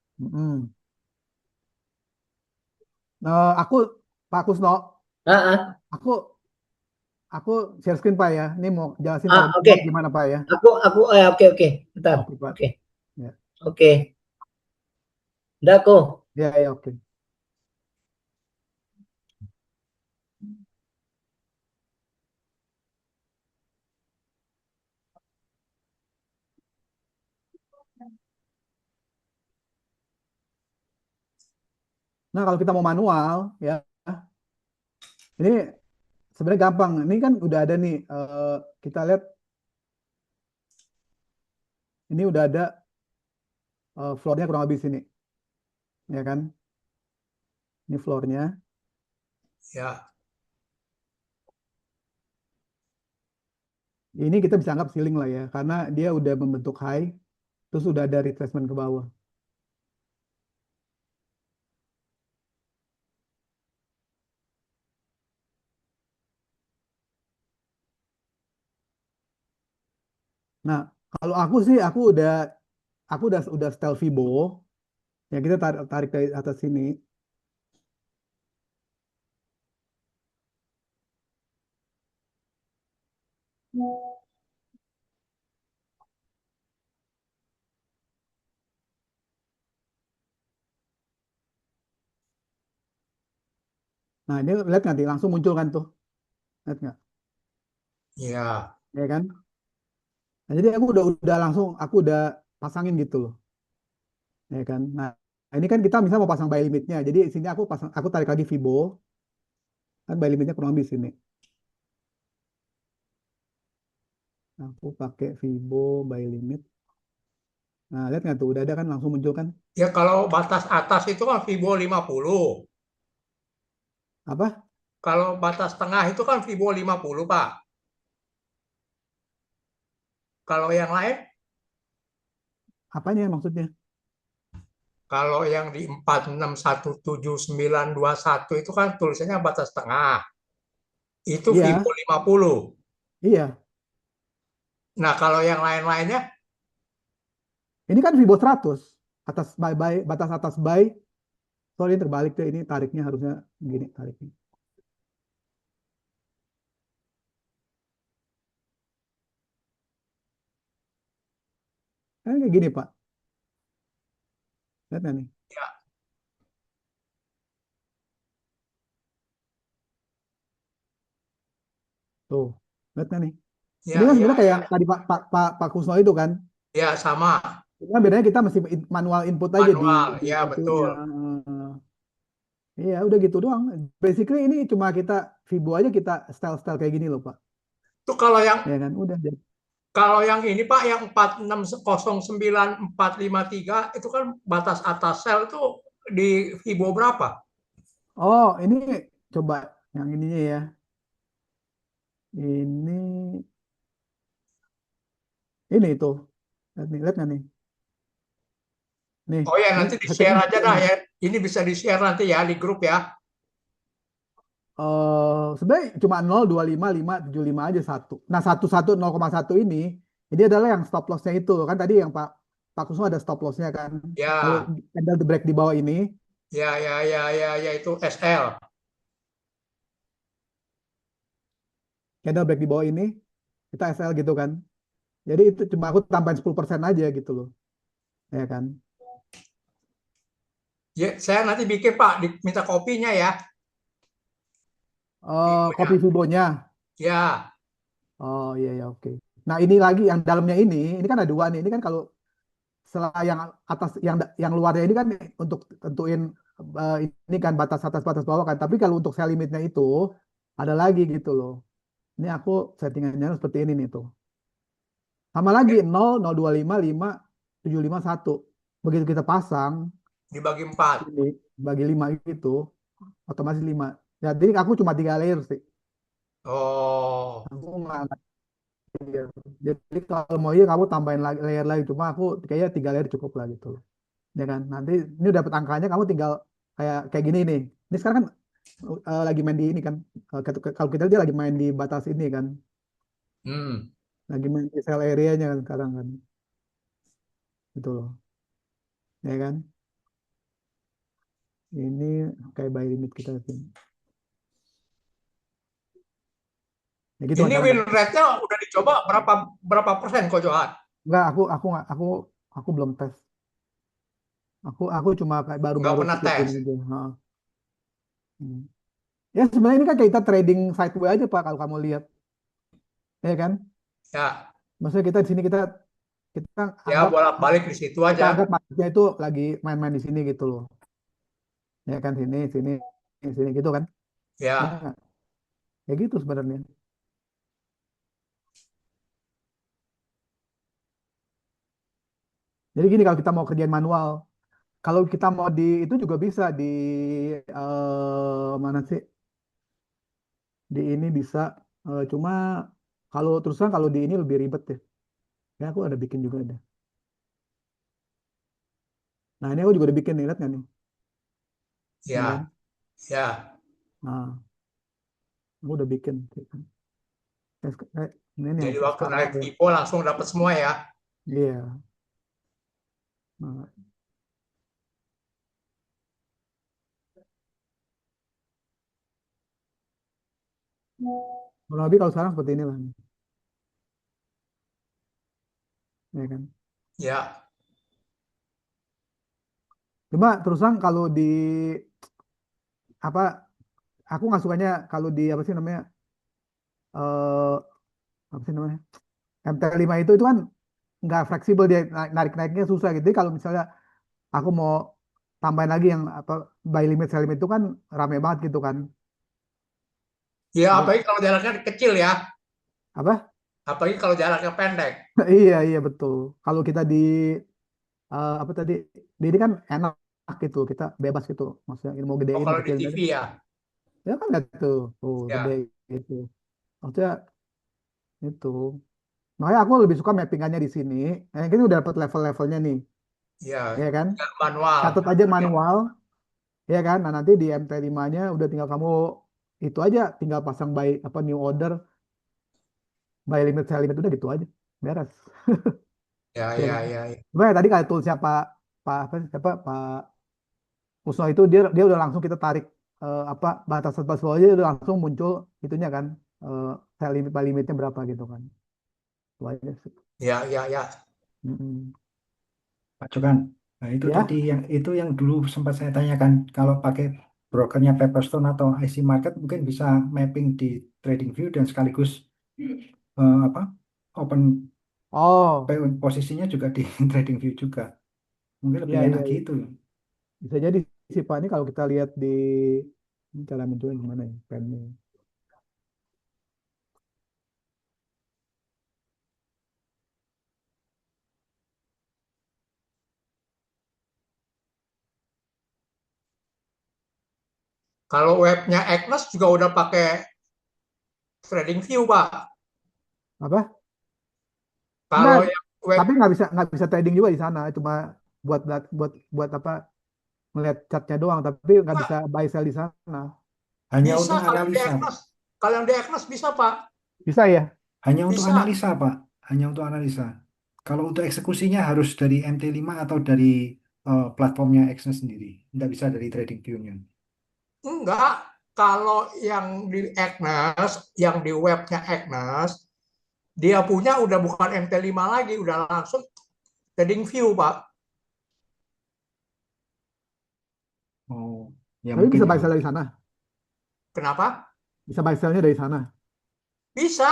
Aku Pak Kusno, aku share screen Pak ya. Ini mau jelasin kalau Oke. gimana Pak ya. Oke. Bentar. Oke, Pak. Oke. Ya. Oke. Udah kok. Ya, ya, oke. Nah, kalau kita mau manual ya, ini sebenarnya gampang. Ini kan udah ada nih, kita lihat ini udah ada floornya kurang lebih sini, ya kan? Ini floornya. Ya. Ini kita bisa anggap ceiling lah ya, karena dia udah membentuk high, terus udah ada retracement ke bawah. Nah, kalau aku sih, aku udah setel Vibo, ya kita tarik dari atas sini. Nah, ini lihat nanti langsung muncul kan tuh, lihat nggak? Iya. Ya kan? Nah, jadi aku udah pasangin gitu loh, ya kan? Nah, ini kan kita misalnya mau pasang buy limitnya, jadi sini aku tarik lagi Vibo, kan buy limitnya kurang lebih sini. Aku pakai Vibo buy limit. Nah, lihat nggak tuh? Udah ada kan langsung muncul kan? Ya kalau batas atas itu kan Vibo 50. Apa? Kalau batas tengah itu kan Vibo 50, Pak. Kalau yang lain, Apanya maksudnya? kalau yang di 461791 itu kan tulisannya batas tengah. Itu Vibo Iya, 50. iya. Nah, kalau yang lain-lainnya, Ini kan Vibo 100. Atas buy, batas atas buy. Sorry, terbalik tuh. Ini tariknya harusnya gini tariknya. Kayak gini, Pak. Lihat nggak nih? ya, Tuh. Lihat nggak nih? Ini ya, kan ya, sebenarnya kayak ya, yang tadi Pak Kusno itu kan. ya sama Cuma bedanya kita masih manual input aja manual, di ya itunya. betul. Iya, udah gitu doang. Basically ini cuma kita Vibo aja kita style-style kayak gini loh, Pak. Itu kalau yang Ya kan, udah. ini Pak, yang 4609,453 itu kan batas atas sel itu di Vibo berapa? Oh, ini coba yang ininya ya. Ini tuh. Lihat nggak nih? Nih, Oh ya, ini nanti di-share settingnya aja begini dah nih. ya. Ini bisa di-share nanti ya di grup ya. Sebenarnya cuma 0,25,5,75 aja satu. Nah, 0,1 ini adalah yang stop lossnya itu kan tadi yang Pak Kusno ada stop lossnya kan. Kalau Ya, candle the break di bawah ini, ya itu SL. candle break di bawah ini, kita SL gitu kan. Jadi itu cuma aku tambahin 10% aja gitu loh. Ya kan. Ya, saya nanti bikin Pak, minta kopinya ya. Kopi Vibonya. Fibonya. Ya, Oh iya ya oke. Nah ini lagi yang dalamnya ini kan ada dua nih. Ini kan kalau setelah yang atas yang luarnya ini kan untuk tentuin ini kan batas atas batas bawah kan. Tapi kalau untuk sell limitnya itu ada lagi gitu loh. Ini aku settingannya seperti ini nih tuh. Sama lagi 0,025,5,751. Begitu kita pasang dibagi 4. ini bagi 5 itu otomatis 5. Ya, jadi aku cuma 3 layer sih. Oh, Aku nggak iya. Jadi kalau mau iya kamu tambahin lagi layer lagi. Cuma aku kayaknya 3 layer cukup lah gitu loh. Ya kan. Nanti ini udah dapat angkanya kamu tinggal kayak gini nih. Ini sekarang kan lagi main di ini kan. Kalau kita dia lagi main di batas ini kan. hmm. Lagi main di sell area-nya kan sekarang kan. Gitu loh. Ya kan. Ini kayak buy limit kita sih. Ya gitu Ini acaranya. win rate-nya udah dicoba berapa persen kok Johan? Enggak, aku belum tes. Aku cuma kayak Nggak baru-baru pernah ikutin tes. aja. Ha. Hmm. Ya sebenarnya ini kan kayak kita trading sideway aja Pak kalau kamu lihat. Ya kan? Ya, Maksudnya kita di sini kita ya anggap bolak-balik di situ kita aja. anggap marketnya itu lagi main-main di sini gitu loh. Ya kan sini sini sini gitu kan. Ya, Ya, nggak? Ya gitu sebenarnya. Jadi gini kalau kita mau kerjaan manual, kalau kita mau di itu juga bisa di mana sih? Di ini bisa cuma kalau terus terang kalau di ini lebih ribet ya. Ya aku ada bikin juga ada. Nah ini aku juga udah bikin nih, lihat nggak nih? Ya kan? ya, ya. Nah, aku udah bikin. Ini yang Jadi waktu sekarang naik ya. Vivo langsung dapat semua ya. Iya. Nah, kurang lebih kalau sekarang seperti inilah, ya kan? Ya, Cuma terus terang kalau di apa, aku nggak sukanya kalau di apa sih namanya, eh apa sih namanya, MT5 itu kan nggak fleksibel dia narik-naiknya susah gitu. Jadi kalau misalnya aku mau tambahin lagi yang apa buy limit sell limit itu kan rame banget gitu kan. ya Jadi apalagi kalau jaraknya kecil ya. apa? Apalagi kalau jaraknya pendek. Iya, iya betul. Kalau kita di apa tadi, di ini kan enak gitu, kita bebas gitu. Maksudnya mau Oh, gedein, mau kalau di kecilin TV aja. ya. Ya kan nggak tuh, tuh gede Ya, gitu. Maksudnya itu. Makanya aku lebih suka mappingannya di sini. Yang ini udah dapat level-levelnya nih, ya, ya kan? ya, manual. Catat aja manual, ya kan? Nah, nanti di MT5-nya udah tinggal kamu itu aja, tinggal pasang by apa new order, by limit sell limit udah gitu aja. Beres. Ya, Ya ya, kan? ya, ya. Sebenarnya tadi kayak toolsnya Pak apa siapa Pak Kusno itu dia udah langsung kita tarik apa batas bawahnya udah langsung muncul itunya kan sell limit by limitnya berapa gitu kan. Itu aja sih. Ya, ya, ya. Mm-mm. Pak Jokan. Nah, itu tadi Ya, yang dulu sempat saya tanyakan, kalau pakai brokernya Pepperstone atau IC Market mungkin bisa mapping di TradingView dan sekaligus apa open oh posisinya juga di TradingView juga. Mungkin lebih iya enak iya iya. gitu. Bisa jadi sih Pak ini kalau kita lihat di ini cara munculnya gimana ya pennya. Kalau webnya Agnes juga udah pakai TradingView, Pak. Apa? Enggak, Kalau yang web tapi nggak bisa trading juga di sana, cuma buat apa melihat chartnya doang, tapi nggak bisa buy sell di sana. Hanya bisa untuk kalau yang di analisa, Pak. Agnes. Kalau yang di Agnes bisa, Pak. Bisa ya? Hanya untuk Bisa. analisa, Pak. Hanya untuk analisa. Kalau untuk eksekusinya harus dari MT5 atau dari platformnya Exnes sendiri. Nggak bisa dari TradingView-nya. Enggak. Kalau yang di Agnes, yang di webnya Agnes, dia punya udah bukan MT5 lagi, udah langsung TradingView, Pak. Oh, ya Tapi mungkin bisa ya, buy Pak. sell dari sana. Kenapa? Bisa buy sell-nya dari sana. Bisa.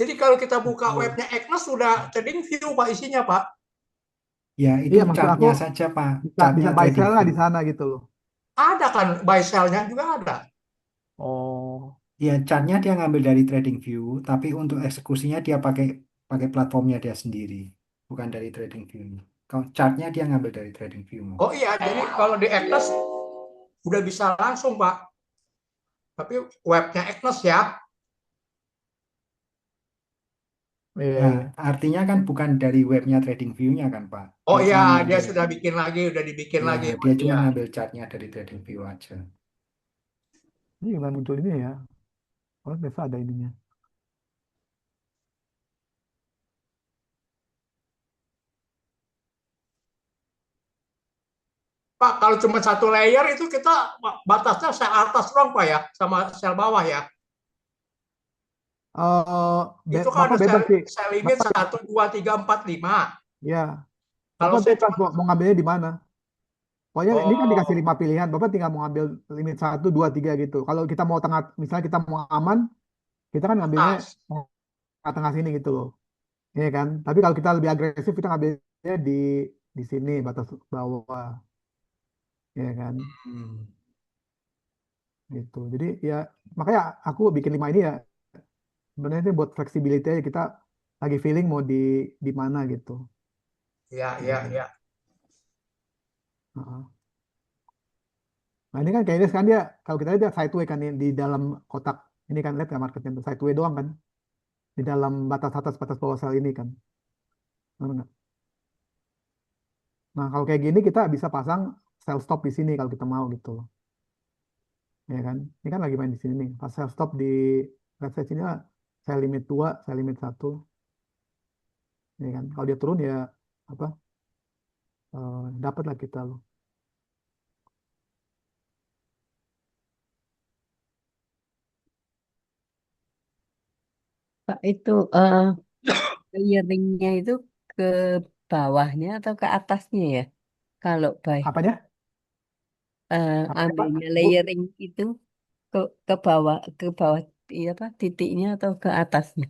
Jadi kalau kita buka Oh. webnya Agnes sudah TradingView, Pak, isinya, Pak. Ya, itu Iya, maksud aku chartnya saja, Pak. bisa Chartnya bisa buy sell lah TradingView. di sana gitu loh. Ada kan buy sell-nya juga ada. Oh, Ya, chartnya dia ngambil dari TradingView, tapi untuk eksekusinya dia pakai pakai platformnya dia sendiri, bukan dari TradingView. Kalau chartnya dia ngambil dari TradingView. Oh iya, jadi kalau di Agnes udah bisa langsung, Pak. Tapi webnya Agnes ya. iya Nah, iya. artinya kan bukan dari webnya TradingView-nya kan, Pak. Oh Dia iya, cuma dia ngambil, sudah bikin lagi, udah dibikin ya lagi. dia cuma Iya. ngambil chartnya dari TradingView aja. Ini gimana muncul ini ya? Oh, biasa ada ininya. Pak, kalau cuma satu layer itu kita batasnya sel atas doang, Pak ya, sama sel bawah ya. Eh, Itu kan Bapak ada bebas sih. sel limit Bapak 1, 2, 3, 4, 5. ya, Kalau Bapak saya bebas cuma, mau ngambilnya di mana. Pokoknya ini kan dikasih oh, 5 pilihan, Bapak tinggal mau ngambil limit 1, 2, 3 gitu. Kalau kita mau tengah, misalnya kita mau aman, kita kan ngambilnya atas. tengah sini gitu loh. Iya kan? Tapi kalau kita lebih agresif, kita ngambilnya di sini batas bawah, ya kan? Hmm. Gitu. Jadi ya makanya aku bikin 5 ini ya sebenarnya itu buat flexibility aja kita lagi feeling mau di mana gitu. Ya, Ya ya, kan? ya. Heeh. Nah ini kan kayaknya sekarang dia kalau kita lihat dia sideway kan di dalam kotak ini kan lihat nggak marketnya tuh sideway doang kan di dalam batas atas batas bawah sel ini kan. Benar nggak? Nah kalau kayak gini kita bisa pasang sell stop di sini kalau kita mau gitu loh. Ya kan? Ini kan lagi main di sini nih. Pas sell stop di let's say sini lah sell limit 2, sell limit 1, ya kan? Kalau dia turun ya apa? Dapat lah kita loh. Pak, itu layering-nya itu ke bawahnya atau ke atasnya ya? Kalau baik Apanya? Apanya Pak? ambilnya Bu? layering itu ke ke bawah iya apa titiknya atau ke atasnya?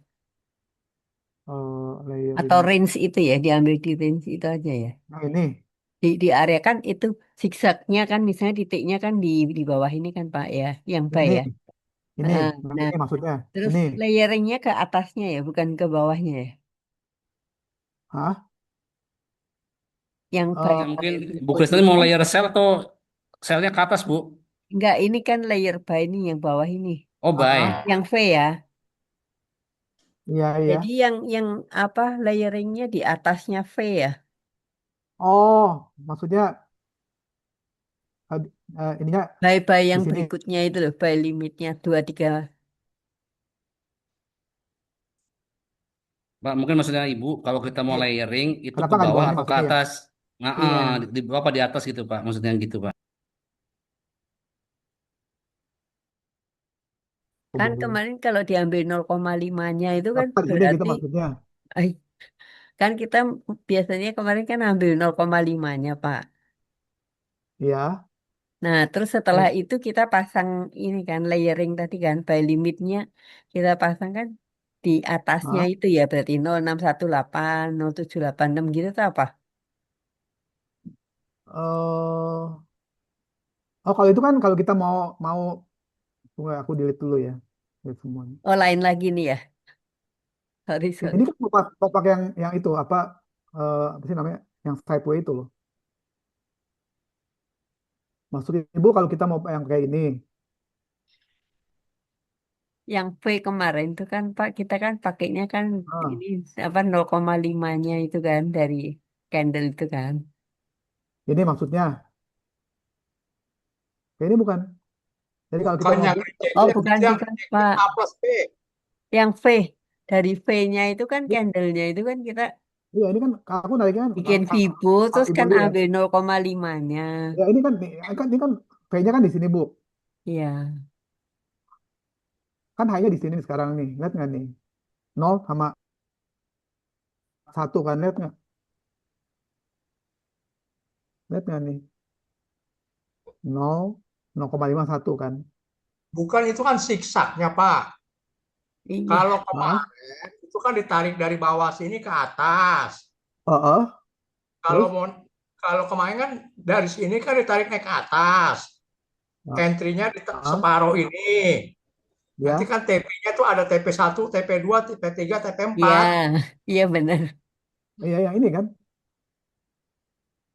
Atau Layering. range itu ya diambil di range itu aja ya? Nah ini. Di area kan itu zigzagnya kan misalnya titiknya kan di bawah ini kan Pak ya, yang baik Ini. ya. Ini, Nah, ini maksudnya. terus Ini, layeringnya ke atasnya ya, bukan ke bawahnya ya. hah? Yang Ya, Eh, mungkin by. Bu Kristen mau layer cell atau selnya ke atas, Bu? Enggak, ini kan layer by ini yang bawah ini. Oh, bye. ah, Yang V ya. iya, iya. Jadi yang apa layeringnya di atasnya V ya. Oh, maksudnya ininya By di yang sini. berikutnya itu loh, by limitnya 2 3. Pak, mungkin maksudnya Ibu, kalau kita mau Ini, layering itu kenapa ke nggak di bawah bawah ini atau ke maksudnya ya? atas? Nah, Iya. di bawah apa di atas gitu, Pak? Maksudnya gitu, Pak. Coba Kan dulu. kemarin kalau diambil 0,5-nya itu kan Apa di sini gitu berarti maksudnya? ay, kan kita biasanya kemarin kan ambil 0,5-nya, Pak. Iya. Nah, terus setelah Eh, itu kita pasang ini kan layering tadi kan by limitnya kita pasang kan di atasnya ah, itu ya berarti 0,618, 0,786 gitu tuh apa? eh, oh, kalau itu kan kalau kita mau mau tunggu aku delete dulu ya. Delete semuanya. Oh, lain lagi nih ya. Sorry, Ini sorry. kan kopak yang itu apa sih namanya? Yang sideway itu loh. Maksud Ibu kalau kita mau yang kayak ini. Yang V kemarin itu kan Pak, kita kan pakainya kan Ah, ini apa 0,5-nya itu kan dari candle itu kan. ini maksudnya. Kayak ini bukan. Jadi kalau kita Bukan mau yang Oh, rejection, bukan, yang bukan, rejection Pak. A plus B. Yang V. Dari V-nya itu kan iya, candlenya itu kan kita iya, ini kan aku nariknya kan bikin Vibo kalau terus Ibu kan lihat. ambil 0,5-nya. Ya ini kan V-nya kan di sini Bu. Iya. Kan hanya di sini sekarang nih. Lihat nggak nih? Nol sama satu kan lihat nggak? Lihat nggak nih? Nol, 0,51 kan? Bukan itu kan siksaknya, Pak. Kalau Iya. Ah, kemarin itu kan ditarik dari bawah sini ke atas. Kalau terus? mau kalau kemarin kan dari sini kan ditarik naik ke atas. Ah, Entry-nya di ah, separuh ini. Nanti ya, kan TP-nya tuh ada TP1, TP2, TP3, Iya. TP4. Iya benar. iya yang ini kan?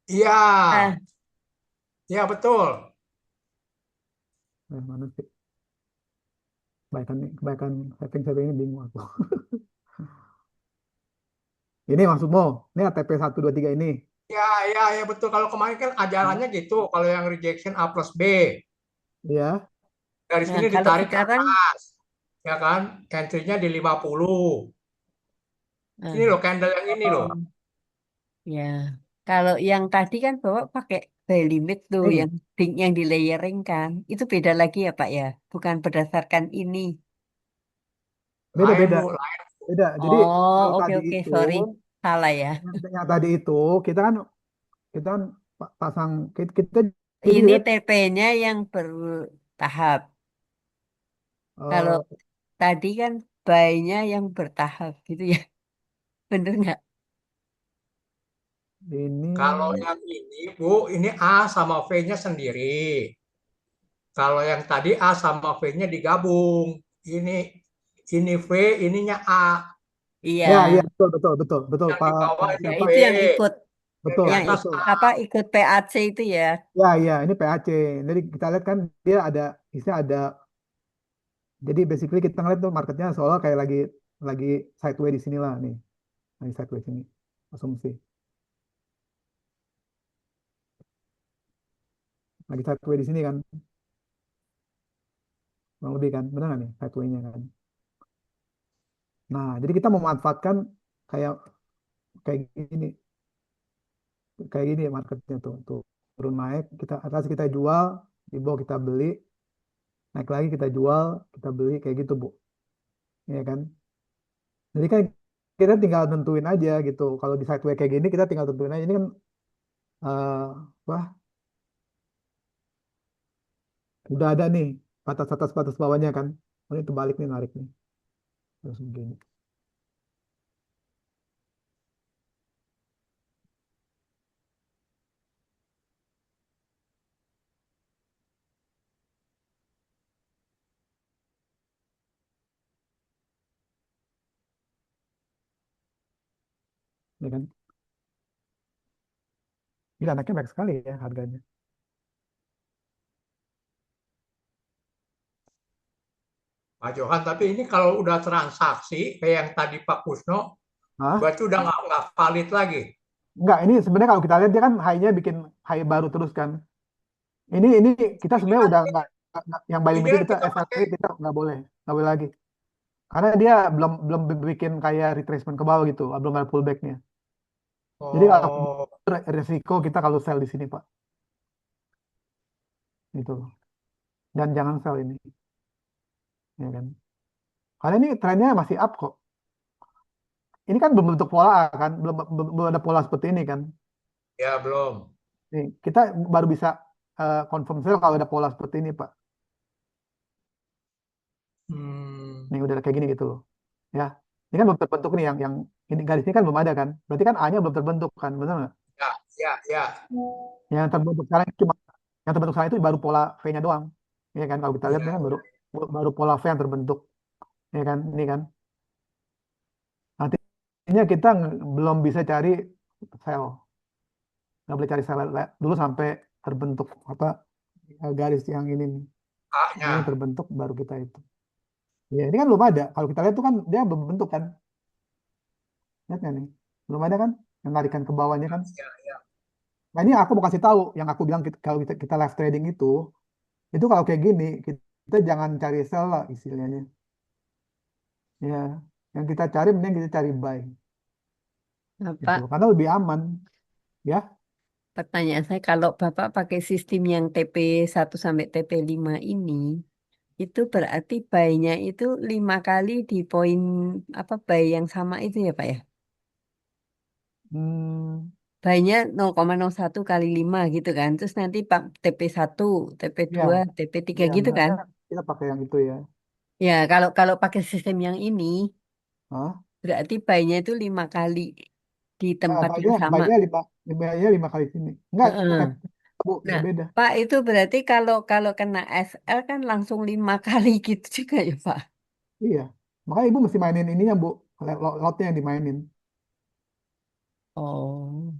Iya, Ah, iya betul. Mana sih? Kebaikan setting ini bingung aku. Ini maksudmu? Ini ATP 3 ini. Iya, iya, iya betul. Kalau kemarin kan Hmm. ajarannya gitu. Kalau yang rejection A plus B. Iya. Dari nah, sini kalau ditarik ke sekarang atas. Ya kan? Entry-nya di 50. Ini ah, loh, candle yang ini loh. ya. Kalau yang tadi kan Bapak pakai by limit tuh Nih, yang di layering kan. Itu beda lagi ya, Pak ya. Bukan berdasarkan ini. Lain, beda-beda. Bu. Beda. Jadi Oh, kalau oke tadi oke, itu, sorry. Salah ya. yang tadi itu kita kan pasang kita jadi Ini lihat TP-nya yang bertahap. Kalau eh, tadi kan buy-nya yang bertahap gitu ya. Bener nggak? Kalau ini yang ini, Bu, ini A sama V-nya sendiri. Kalau yang tadi A sama V-nya digabung. Ini ini V, ininya A. Iya. ya ya betul betul betul betul Yang di bawah Pak ini Ya, V. siapa? itu yang ikut Yang di Betul yang atas betul. A. apa ikut PAC itu ya. Ya ini PAC. Jadi kita lihat kan dia ada jadi basically kita ngeliat tuh marketnya seolah kayak lagi sideways di sini lah nih. Lagi sideways sini. Asumsi. Lagi sideways di sini kan. Kurang lebih kan. Benar nggak nih sideways-nya kan. Nah, jadi kita memanfaatkan kayak kayak gini, kayak gini marketnya tuh turun naik, kita atas kita jual, di bawah kita beli, naik lagi kita jual, kita beli kayak gitu Bu, ya kan? Jadi kan kita tinggal tentuin aja gitu. Kalau di sideways kayak gini kita tinggal tentuin aja. Ini kan wah udah ada nih batas atas batas bawahnya kan. Oh, ini balik nih narik nih terus begini. ya kan? Gila, naiknya baik sekali ya harganya. Pak Johan, tapi ini kalau udah transaksi kayak yang tadi Pak Kusno, Hah? berarti udah nggak valid lagi. Enggak, ini sebenarnya kalau kita lihat dia kan high-nya bikin high baru terus kan. Ini kita Ini sebenarnya kan, udah nggak, yang buy ini limit kan kita kita FLP pakai, kita nggak boleh lagi. Karena dia belum belum bikin kayak retracement ke bawah gitu, belum ada pullbacknya. Jadi kalau oh, resiko kita kalau sell di sini Pak, gitu. Dan jangan sell ini, ya kan? Karena ini trennya masih up kok. Ini kan belum bentuk pola kan, belum ada pola seperti ini kan. ya belum. Nih, kita baru bisa confirm sell kalau ada pola seperti ini Pak. Hmm, Nih udah kayak gini gitu loh. Ya, ini kan belum terbentuk nih yang ini garis ini kan belum ada kan. Berarti kan A-nya belum terbentuk kan, benar nggak? ya, ya, ya. Yang terbentuk sekarang cuma yang terbentuk sekarang itu baru pola V-nya doang. Ya kan kalau kita lihat ini Ya. kan baru baru pola V yang terbentuk. Ya kan, ini kan. Artinya kita belum bisa cari sell. Nggak boleh cari sell dulu sampai terbentuk apa garis yang ini nih. Ini yang A-nya. terbentuk baru kita itu. Ya, ini kan belum ada. Kalau kita lihat tuh kan dia belum bentuk kan. Lihat nggak nih? Belum ada kan? Yang narikan ke bawahnya kan. Ya, ya. Nah ini aku mau kasih tahu yang aku bilang kalau kita live trading itu kalau kayak gini kita jangan cari sell lah istilahnya. Ya, yang kita cari mending kita cari buy Nah, gitu Pak, loh. Karena lebih aman ya. pertanyaan saya kalau Bapak pakai sistem yang TP1 sampai TP5 ini, itu berarti buy-nya itu 5 kali di poin apa buy yang sama itu ya Pak ya? Hmm, Buy-nya 0,01 kali 5 gitu kan. Terus nanti Pak TP1, ya, TP2, TP3 ya gitu kan. misalnya kita pakai yang itu ya. Ya, kalau kalau pakai sistem yang ini, Hah? berarti buy-nya itu 5 kali di Nah, tempat yang buy-nya sama. buy-nya lima kali sini. Enggak, Heeh. Bu, Nah, berbeda. Pak itu berarti kalau kalau kena SL kan langsung 5 kali gitu juga ya Pak. Iya. Makanya Ibu mesti mainin ininya, Bu. Lotnya yang dimainin. Oh.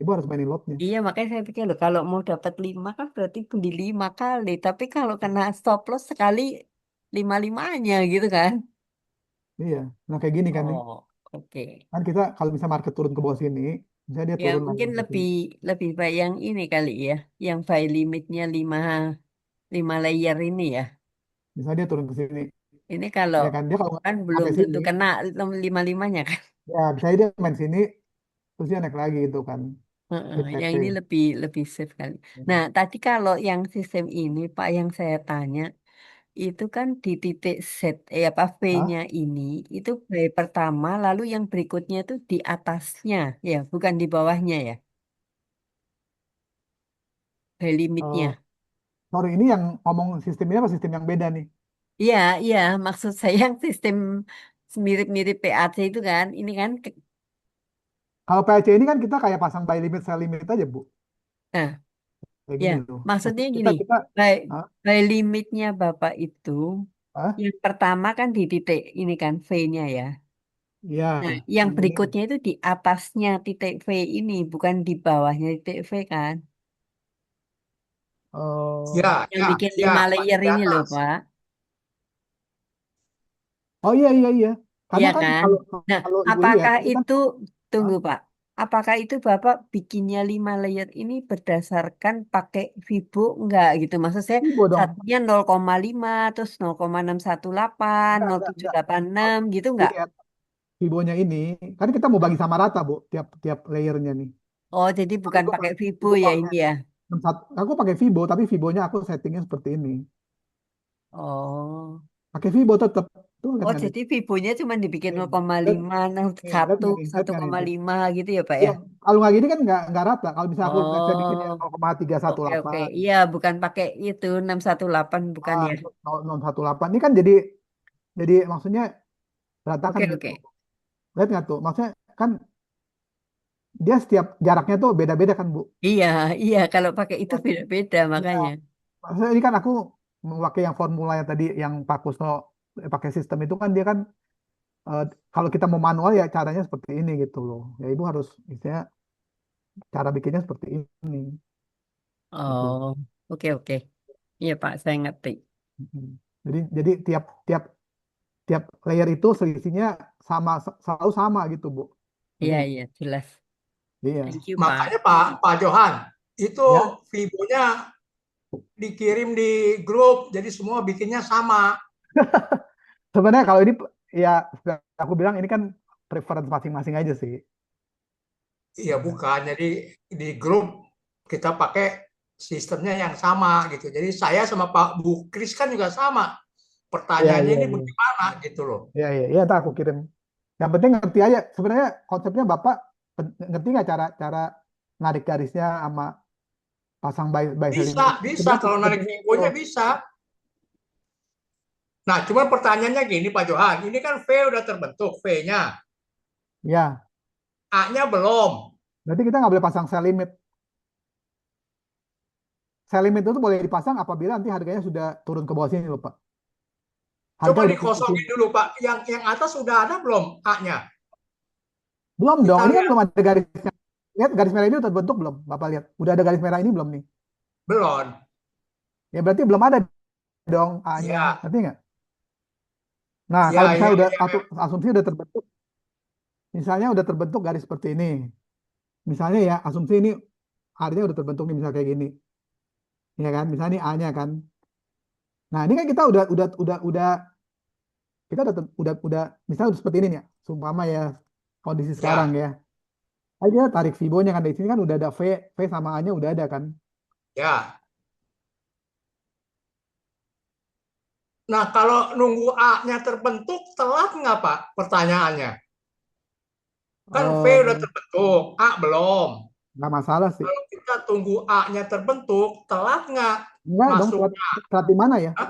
Ibu harus mainin lotnya. Iya, makanya saya pikir loh, kalau mau dapat 5 kan berarti beli 5 kali. Tapi kalau kena stop loss sekali 5-limanya gitu kan. Iya. Nah, kayak gini kan nih. Oh, oke. Kan kita kalau bisa market turun ke bawah sini, misalnya dia Ya turun lagi mungkin ke lebih sini. lebih baik yang ini kali ya, yang buy limitnya 5 layer ini ya. Misalnya dia turun ke sini. Ini kalau Ya kan, dia kalau nggak kan belum sampai sini, tentu kena 5-limanya kan. ya misalnya dia main sini, terus dia naik lagi gitu kan. Heeh, Hit yang TP. ini lebih lebih safe kali. Nah, tadi kalau yang sistem ini Pak yang saya tanya itu kan di titik set apa Hah? V-nya ini itu buy pertama lalu yang berikutnya itu di atasnya ya, bukan di bawahnya ya. Buy Eh, limitnya. sorry, ini yang ngomong sistem ini apa sistem yang beda nih? Iya, iya, maksud saya yang sistem mirip-mirip PAC itu kan, ini kan, Kalau PAC ini kan kita kayak pasang buy limit, sell limit aja, Bu. nah, Kayak ya, gini loh. maksudnya Maksudnya kita, gini, kita, buy, Hah? buy limitnya Bapak itu, Hah? yang pertama kan di titik ini kan V-nya ya. Iya, Nah, yang yang ini. berikutnya itu di atasnya titik V ini, bukan di bawahnya titik V kan. Oh, Ya, Yang ya, bikin ya, 5 masih layer di ini loh, atas. Pak. oh iya, iya, iya. Karena Iya kan kan? kalau Nah, kalau Ibu lihat, apakah ini kan, itu, Hah? tunggu Pak, apakah itu Bapak bikinnya 5 layer ini berdasarkan pakai Vibo enggak gitu? Maksud saya Ibu dong. satunya 0,5, terus 0,618, Enggak. 0786 gitu Kalau enggak? lihat Vibonya ini, kan kita mau bagi sama rata, Bu, tiap tiap layernya nih. Oh, jadi Kalau bukan Ibu pakai Vibo Ibu ya pakai ini ya? 61, aku pakai Vibo, tapi Vibonya aku settingnya seperti ini. Oh. Pakai Vibo tetap. Tuh, lihat Oh, nggak nih? jadi Vibonya cuma dibikin Nih, lihat, 0,5, nih, lihat 1, nggak nih? Lihat satu nggak nih koma itu? lima gitu ya, Pak ya? Iya, kalau nggak gini kan nggak rata. Kalau bisa aku saya bikin yang Oh. Oke, oke. 0,318, Iya, bukan pakai itu 618 bukan ya? itu 0,118. Ini kan jadi maksudnya Oke, berantakan gitu. oke. Lihat nggak tuh? Maksudnya kan dia setiap jaraknya tuh beda-beda kan, Bu. Iya, iya. Kalau pakai itu Ya, beda-beda ya. makanya. Maksudnya ini kan aku memakai yang formula yang tadi yang Pak Kusno pakai sistem itu kan dia kan eh, kalau kita mau manual ya caranya seperti ini gitu loh. Ya ibu harus istilahnya cara bikinnya seperti ini gitu. Oh, oke oke. Iya Pak, saya ngerti. Mm. Jadi tiap tiap tiap layer itu selisihnya selalu sama gitu Bu. Ngerti Iya nggak? iya jelas. Iya. Thank you Pak. Makanya Pak Johan, itu Ya, Vibonya dikirim di grup, jadi semua bikinnya sama. sebenarnya kalau ini ya aku bilang ini kan preference masing-masing aja sih. Iya bukan, jadi di grup kita pakai sistemnya yang sama gitu. Jadi saya sama Pak Bu Kris kan juga sama. Iya, Pertanyaannya iya, ini iya. bagaimana gitu loh. Iya, iya, iya, ntar aku kirim. Yang penting ngerti aja. Sebenarnya konsepnya Bapak ngerti nggak cara cara narik garisnya sama pasang by selling Bisa, itu? bisa Sebenarnya kalau narik seperti itu. Vibonya bisa. Nah, cuman pertanyaannya gini Pak Johan, ini kan V udah terbentuk V-nya, Ya, A-nya belum. berarti kita nggak boleh pasang sell limit. Sell limit itu boleh dipasang apabila nanti harganya sudah turun ke bawah sini loh Pak. Harga Coba udah dikosongin dulu Pak. Yang atas sudah ada belum A-nya? belum dong. Kita Ini kan lihat belum ada garisnya. Lihat garis merah ini udah terbentuk belum? Bapak lihat. Udah ada garis merah ini belum nih? belum. Ya berarti belum ada dong A-nya. Iya, Ngerti nggak? Nah, kalau iya, iya, misalnya udah iya. asumsi udah terbentuk, misalnya udah terbentuk garis seperti ini. Misalnya ya, asumsi ini artinya udah terbentuk nih misalnya kayak gini. Ya kan? Misalnya ini A-nya kan. Nah, ini kan kita udah kita udah misalnya udah seperti ini nih ya. Sumpama ya kondisi sekarang Ya, ya. Aja tarik Fibo-nya kan di sini kan udah ada V sama A-nya udah ada kan. ya. Nah, kalau nunggu A-nya terbentuk, telat nggak Pak? Pertanyaannya. Kan V udah Eh, terbentuk, A belum. nggak masalah sih. Kalau kita tunggu A-nya terbentuk, telat nggak Enggak dong, telat, masuknya? telat di mana ya? Hah?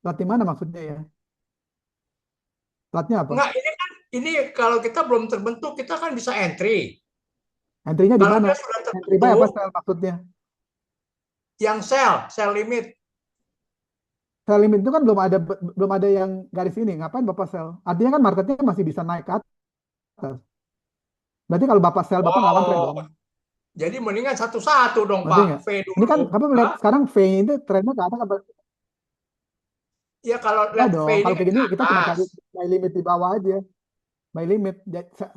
Telat di mana maksudnya ya? Telatnya apa? Nggak, ini kalau kita belum terbentuk, kita kan bisa entry. Entry-nya di Kalau mana? dia sudah Entry buy apa terbentuk, sell maksudnya? yang sell limit. Sell limit itu kan belum ada yang garis ini. Ngapain Bapak sell? Artinya kan marketnya masih bisa naik ke atas. Berarti kalau Bapak sell, Bapak ngelawan trend Oh, dong. jadi mendingan satu-satu dong Ngerti Pak, nggak? V Ini dulu. kan Bapak melihat Hah? sekarang V-nya itu trennya ke atas apa? Ya kalau Enggak lihat V dong. ini Kalau kan kayak ke gini kita cuma atas. cari buy limit di bawah aja. Buy limit.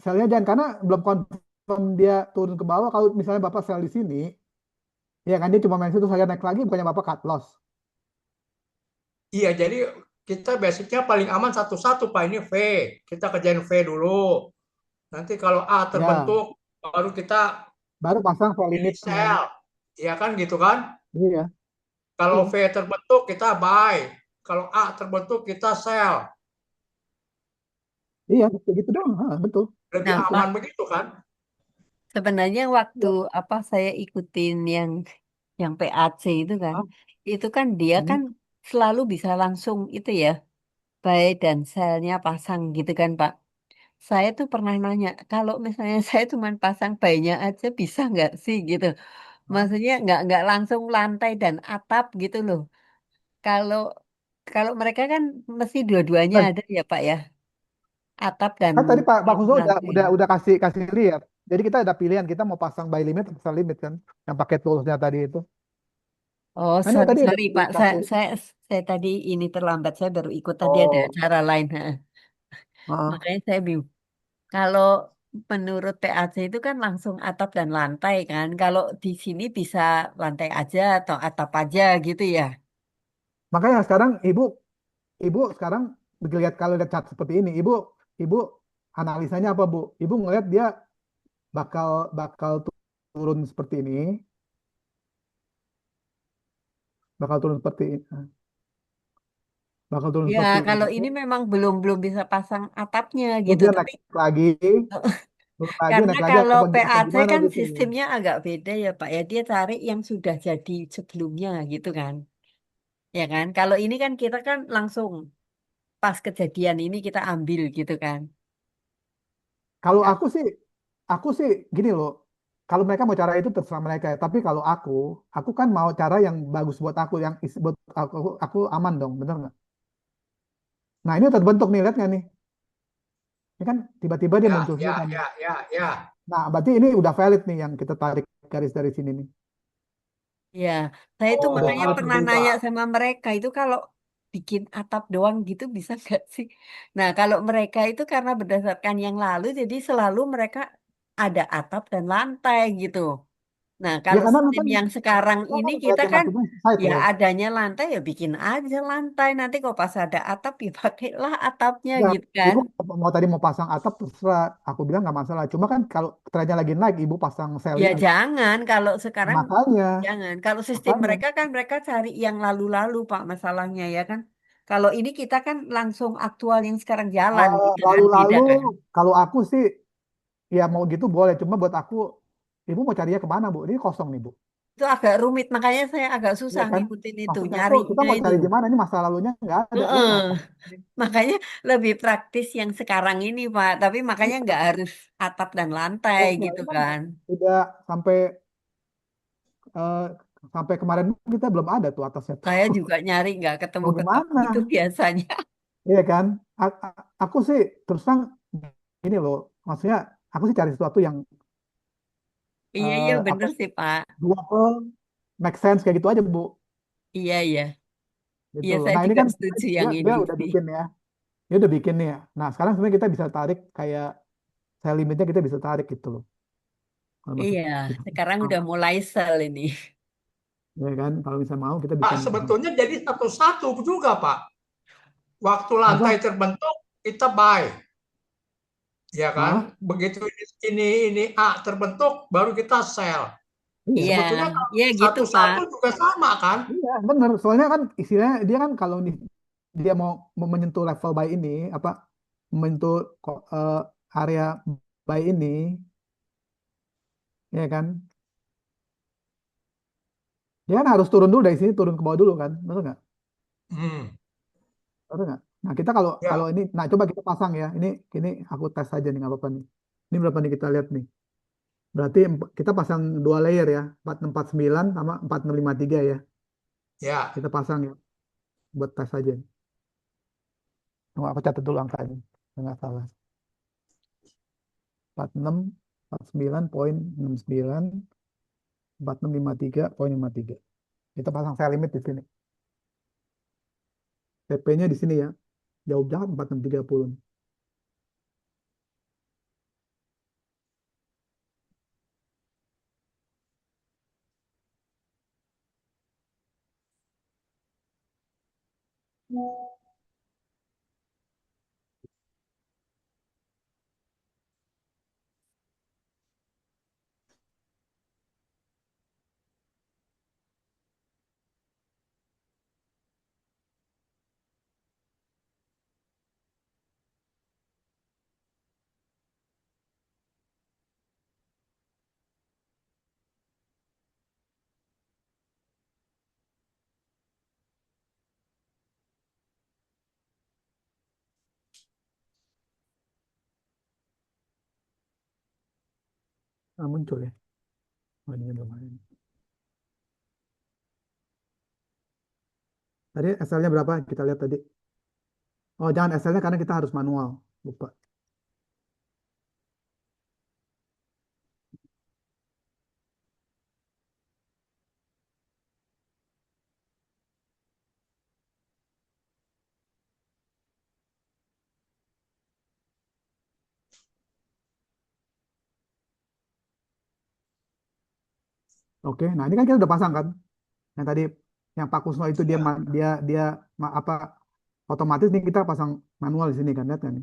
Sell-nya jangan karena belum confirm dia turun ke bawah. Kalau misalnya Bapak sell di sini, ya kan dia cuma main situ saya naik lagi bukannya Bapak cut loss. Iya, jadi kita basicnya paling aman satu-satu Pak, ini V. Kita kerjain V dulu. Nanti kalau A Ya, terbentuk, baru kita baru pasang sell pilih limitnya. sell. Iya kan gitu kan? Iya, Kalau iya, V terbentuk, kita buy. Kalau A terbentuk, kita sell. iya, begitu dong. Betul. Lebih Nah Pak, aman begitu kan? sebenarnya waktu Iya. apa saya ikutin yang PAC Ah, itu kan dia hmm. kan selalu bisa langsung itu ya, buy dan sell-nya pasang gitu kan Pak. Saya tuh pernah nanya, kalau misalnya saya cuma pasang buy-nya aja bisa nggak sih gitu. Ah. Maksudnya nggak langsung lantai dan atap gitu loh. Kalau kalau mereka kan mesti dua-duanya Eh, ada ya Pak ya, atap dan kan tadi Pak Kuso lantai. udah kasih kasih lihat. Jadi kita ada pilihan kita mau pasang buy limit atau sell limit kan, yang pakai toolsnya tadi itu. Oh, Nah, ini sorry, tadi udah sorry Pak. Saya, kasih. saya, saya tadi ini terlambat. Saya baru ikut tadi ada Oh, acara lain. Ha. ah. Makanya saya bingung. Kalau menurut PAC itu kan langsung atap dan lantai kan. Kalau di sini bisa lantai aja atau atap aja gitu ya. Makanya sekarang ibu sekarang lihat kalau lihat chart seperti ini, ibu analisanya apa Bu? Ibu ngelihat dia bakal bakal turun seperti ini, bakal turun seperti ini, bakal turun Ya, seperti kalau ini. ini memang belum belum bisa pasang atapnya Terus gitu. dia Tapi naik karena lagi kalau apa PAC gimana kan gitu. sistemnya agak beda ya Pak ya. Dia cari yang sudah jadi sebelumnya gitu kan. Ya kan. Kalau ini kan kita kan langsung pas kejadian ini kita ambil gitu kan. Kalau Kan? aku sih gini loh. Kalau mereka mau cara itu terserah mereka ya. Tapi kalau aku kan mau cara yang bagus buat aku, yang buat aku aman dong, bener nggak? Nah ini terbentuk nih, lihat nggak nih? Ini kan tiba-tiba dia Ya, muncul ya, kan. ya. Nah, berarti ini udah valid nih yang kita tarik garis dari sini nih. Ya, saya itu Oh, Udah makanya valid pernah nih. nanya sama mereka itu kalau bikin atap doang gitu bisa nggak sih? Nah, kalau mereka itu karena berdasarkan yang lalu, jadi selalu mereka ada atap dan lantai gitu. Nah, Ya kalau karena sistem kan yang sekarang kita ini kan kita ngeliatnya kan maksudnya site ya loh. adanya lantai ya bikin aja lantai. Nanti kalau pas ada atap ya pakailah atapnya Ya, gitu kan. ibu mau pasang atap terserah. Aku bilang nggak masalah. Cuma kan kalau trennya lagi naik, ibu pasang sel Ya ini. jangan kalau sekarang Makanya, jangan. Kalau sistem makanya. mereka kan mereka cari yang lalu-lalu Pak masalahnya ya kan. Kalau ini kita kan langsung aktual yang sekarang jalan gitu kan beda Lalu-lalu, kan. kalau aku sih, ya mau gitu boleh. Cuma buat aku, ibu mau carinya kemana, Bu? Ini kosong nih, Bu. Itu agak rumit makanya saya agak Iya susah kan? ngikutin itu Maksudnya tuh kita nyarinya mau itu. cari di mana? Ini masa lalunya nggak ada. Udah Heeh. ngapain? Makanya lebih praktis yang sekarang ini Pak. Tapi makanya nggak harus atap dan lantai Oke, gitu ini kan kan. udah eh, sampai kemarin kita belum ada tuh atasnya tuh. Saya juga nyari nggak Mau ketemu-ketemu gimana? itu biasanya. Iya kan? Aku sih terus terang ini loh, maksudnya aku sih cari sesuatu yang Iya iya apa bener sih Pak. doable, make sense kayak gitu aja Bu, Iya iya. gitu Iya loh. saya Nah ini juga kan setuju dia, yang dia ini udah sih. bikin ya, dia udah bikin nih ya. Nah sekarang sebenarnya kita bisa tarik kayak saya limitnya kita bisa tarik gitu loh. Kalau masuk Iya, gitu. sekarang Nah, udah mulai sel ini. ya kan, kalau bisa mau kita Pak, bikin sebetulnya jadi satu-satu juga, Pak. Waktu lantai apa? terbentuk, kita buy. Ya kan? Ah, Begitu ini A terbentuk, baru kita sell. iya, Iya, Sebetulnya kalau iya gitu Pak. satu-satu juga sama kan? iya bener. Soalnya kan istilahnya dia kan kalau dia mau menyentuh level buy ini apa menyentuh area buy ini, ya kan? Dia kan harus turun dulu dari sini, turun ke bawah dulu kan, betul nggak? Hmm. Betul nggak? Nah kita kalau kalau Ya, ini, nah coba kita pasang ya. Ini aku tes aja nih nggak apa-apa nih. Ini berapa nih kita lihat nih. Berarti kita pasang dua layer ya, 4649 sama 4653 ya. ya. Kita pasang ya, buat tes aja. Tunggu aku catat dulu angkanya, nggak salah. 46, 49,69, 4653,53. Kita pasang saya limit di sini. TP-nya di sini ya. Jauh banget 4630. Nah, muncul ya. Oh, ini belum ada. Tadi SL-nya berapa? Kita lihat tadi. Oh, jangan SL-nya karena kita harus manual. Lupa. Oke, nah ini kan kita udah pasang kan. Yang tadi yang Pak Kusno itu dia Ya, dia apa otomatis nih kita pasang manual di sini kan, lihat kan?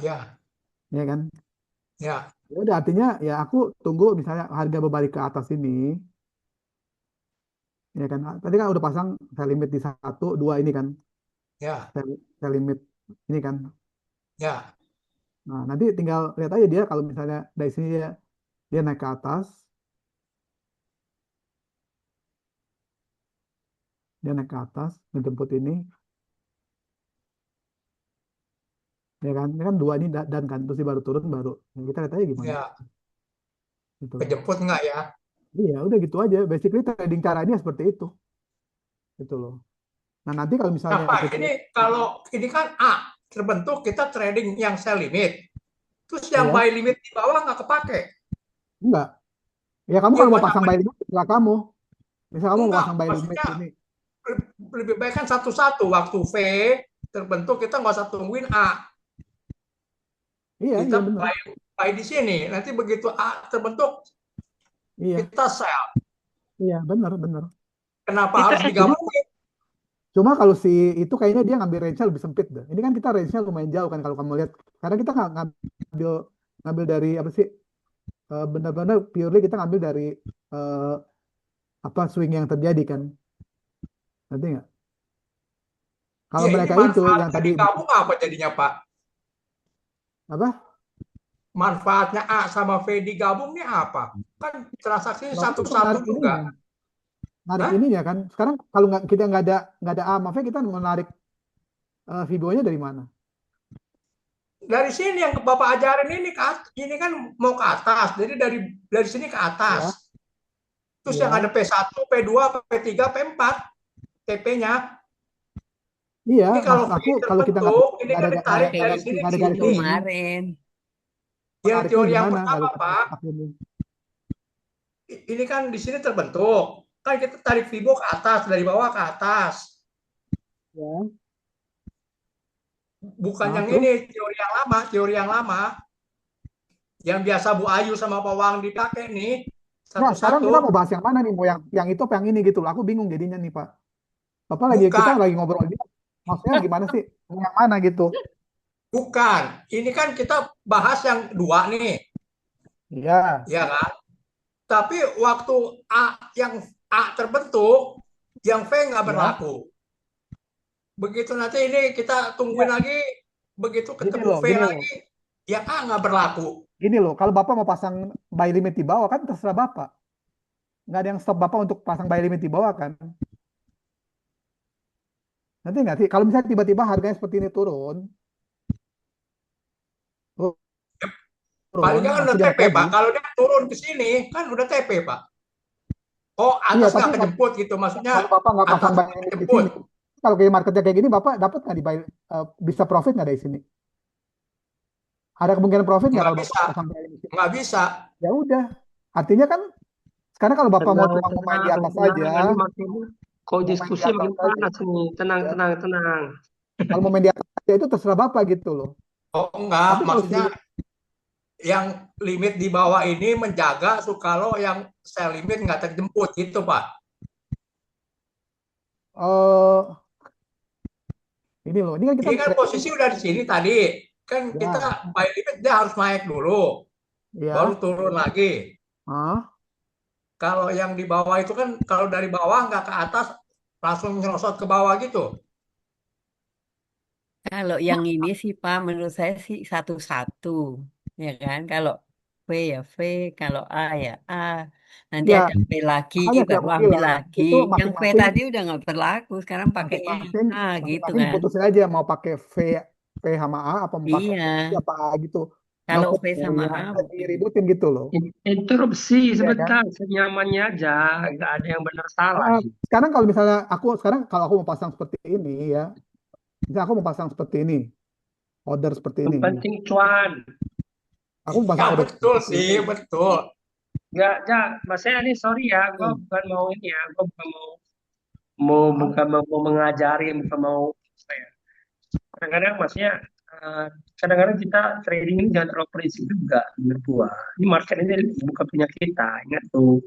ya. Ya kan? Ya, Ya udah artinya ya aku tunggu misalnya harga berbalik ke atas ini, ya kan? Tadi kan udah pasang saya limit di satu, dua ini kan, ya, saya limit ini kan. ya. Nah nanti tinggal lihat aja dia kalau misalnya dari sini dia naik ke atas, dia naik ke atas menjemput ini, ya kan? Ini kan dua ini dan kan terus dia baru turun baru. Nah, kita lihat aja gimana, Ya, gitu loh. kejemput nggak ya? Iya udah gitu aja. Basically trading caranya seperti itu, gitu loh. Nah nanti kalau Nah, misalnya Pak, kita ini kalau ini kan A, terbentuk kita trading yang sell limit. Terus yang Iya. buy limit di bawah nggak kepake. Enggak. Ya kamu Ya kalau mau buat pasang apa? buy limit, terserah kamu. Misal kamu mau Enggak, pasang buy limit maksudnya ini. lebih baik kan satu-satu. Waktu V terbentuk kita nggak usah tungguin A. Iya, Kita benar. buy di sini. Nanti begitu A terbentuk, Iya, kita sell. iya, benar. Kenapa Kita harus digabungin? Cuma kalau si itu kayaknya dia ngambil range-nya lebih sempit deh. Ini kan kita range-nya lumayan jauh kan kalau kamu lihat. Karena kita nggak ngambil dari apa sih? Benar-benar purely kita ngambil dari eh, apa swing yang terjadi kan. Nanti nggak? Kalau Ya ini mereka itu yang manfaatnya tadi digabung apa jadinya Pak? apa? Manfaatnya A sama V digabung nih apa? Kan transaksinya Kalau untuk satu-satu narik juga. ininya, narik Hah? ininya kan. Sekarang kalau kita nggak ada A sama V, kita menarik Fibo-nya dari mana? Dari sini yang Bapak ajarin ini ini kan mau ke atas. Jadi dari sini ke Ya, atas. Terus yang ada ya. P1, P2, P3, P4 TP-nya. Iya, Ini kalau maksud V aku kalau kita terbentuk, ini nggak kan ada ditarik Kayak dari sini nggak ke ada garis itu sini. ini, kemarin. Yang menariknya teori yang gimana pertama, kalau Pak, pakai ini? ini kan di sini terbentuk. Kan kita tarik Fibo ke atas, dari bawah ke atas. Ya. Bukan Nah, yang terus ini, teori yang lama. Yang biasa Bu Ayu sama Pak Wang dipakai nih, nah, sekarang kita satu-satu. mau bahas yang mana nih? Mau yang itu apa yang ini gitu loh. Aku bingung jadinya nih, Pak. Kita Bukan, lagi ngobrol ini. Maksudnya gimana sih? Mau yang mana gitu? bukan. Ini kan kita bahas yang dua nih, Iya. ya kan? Tapi waktu yang A terbentuk, yang V nggak Ya. berlaku. Begitu nanti ini kita tungguin Iya. lagi, begitu ketemu V Gini loh. lagi, yang A nggak berlaku. Gini loh. Kalau Bapak mau pasang buy limit di bawah kan terserah Bapak. Nggak ada yang stop Bapak untuk pasang buy limit di bawah kan? Nanti nggak sih? Kalau misalnya tiba-tiba harganya seperti ini turun, Paling nggak kan masih udah di TP, naik lagi. Pak. Kalau dia turun ke sini, kan udah TP, Pak. Oh, Iya, atas tapi nggak kejemput gitu. Maksudnya kalau Bapak nggak atas pasang buy nggak limit di kejemput. sini, kalau kayak marketnya kayak gini, Bapak dapat nggak bisa profit nggak dari sini? Ada kemungkinan profit nggak Nggak kalau Bapak bisa. pasang buy limit di sini? Nggak bisa. Ya udah. Artinya kan sekarang kalau Bapak mau tenang, cuma mau main di atas tenang. aja, Ini makin kok mau main di diskusi atas makin aja, panas nih. Tenang, ya. tenang. Kalau mau main di atas aja itu terserah Bapak gitu loh. Oh, enggak. Tapi kalau Maksudnya yang limit di bawah ini menjaga kalau yang sell limit nggak terjemput gitu, Pak. eh ini loh, ini kan kita Ini kan trading, posisi udah di sini tadi. Kan kita ya, buy limit dia harus naik dulu, baru ya, turun lagi. ah, Kalau yang di bawah itu kan kalau dari bawah nggak ke atas langsung nyerosot ke bawah gitu. Kalau yang ini sih Pak, menurut saya sih satu-satu, ya kan? Kalau V ya V, kalau A ya A. Nanti ya, ada V lagi, makanya kayak baru aku ambil bilang lagi. itu Yang V masing-masing, tadi udah nggak berlaku, sekarang pakainya yang masing-masing, A gitu masing-masing kan? putusin aja mau pakai V sama A apa mau pakai Iya, V apa A gitu. Nggak kalau usah V sama A, diributin gitu loh. Interupsi Iya kan? sebentar, senyamannya aja, nggak ada yang benar salah. Sekarang kalau aku mau pasang seperti ini ya, misalnya aku mau pasang seperti ini, order seperti ini, Yang penting cuan. aku mau Ya pasang order betul seperti sih, ini. betul. Nggak, Mas saya ini sorry ya, gue bukan mau ini ya, gue bukan mau mengajari, bukan mau apa ya. Kadang-kadang maksudnya kadang-kadang kita trading ini jangan terlalu prinsip juga menurut gua. Ini market ini bukan punya kita, ingat tuh.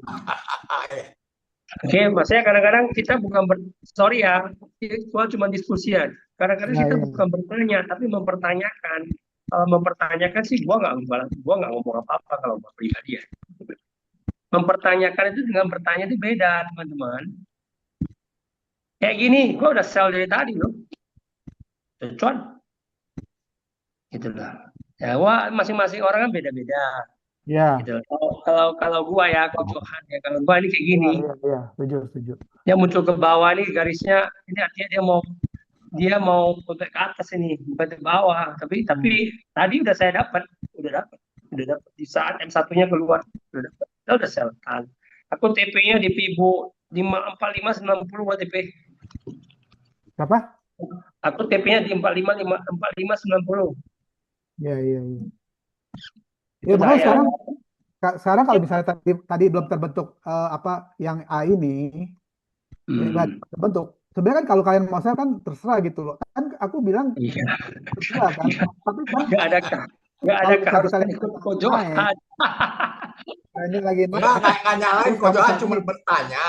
Oke, maksudnya kadang-kadang kita bukan sorry ya, itu cuma diskusi ya. Kadang-kadang Ya, kita ya. bukan bertanya, tapi mempertanyakan. Kalau mempertanyakan sih, gua nggak ngomong apa-apa kalau gua pribadi ya. Mempertanyakan itu dengan bertanya itu beda, teman-teman. Kayak gini, gua udah sell dari tadi loh. Cuan, gitu lah. Ya, wah masing-masing orang kan beda-beda. Ya, Gitu. Kalau gua ya, aku Johan ya. Kalau gua ini kayak gini, ya, setuju. dia muncul ke bawah nih garisnya, ini artinya dia mau sampai ke atas ini, bukan ke bawah. Tapi tadi udah saya dapat, udah dapat di saat M1-nya keluar, udah dapat. Kita udah sell kan. Aku TP-nya di Fibo 4590 buat TP. Berapa? Aku TP-nya di 4590. Ya, iya, iya. Ya, Itu makanya saya. sekarang kalau misalnya tadi belum terbentuk apa yang A ini, nggak Hmm, terbentuk. Sebenarnya kan kalau kalian mau sell kan terserah gitu loh. Kan aku bilang iya. terserah kan. Tapi kan Nggak ada nggak ada kalau misalnya kita keharusan lihat ikut naik, pojokan. nah ini lagi Enggak, naik. nggak nyalain, Terus Ko kamu Johan sell cuma ini, bertanya.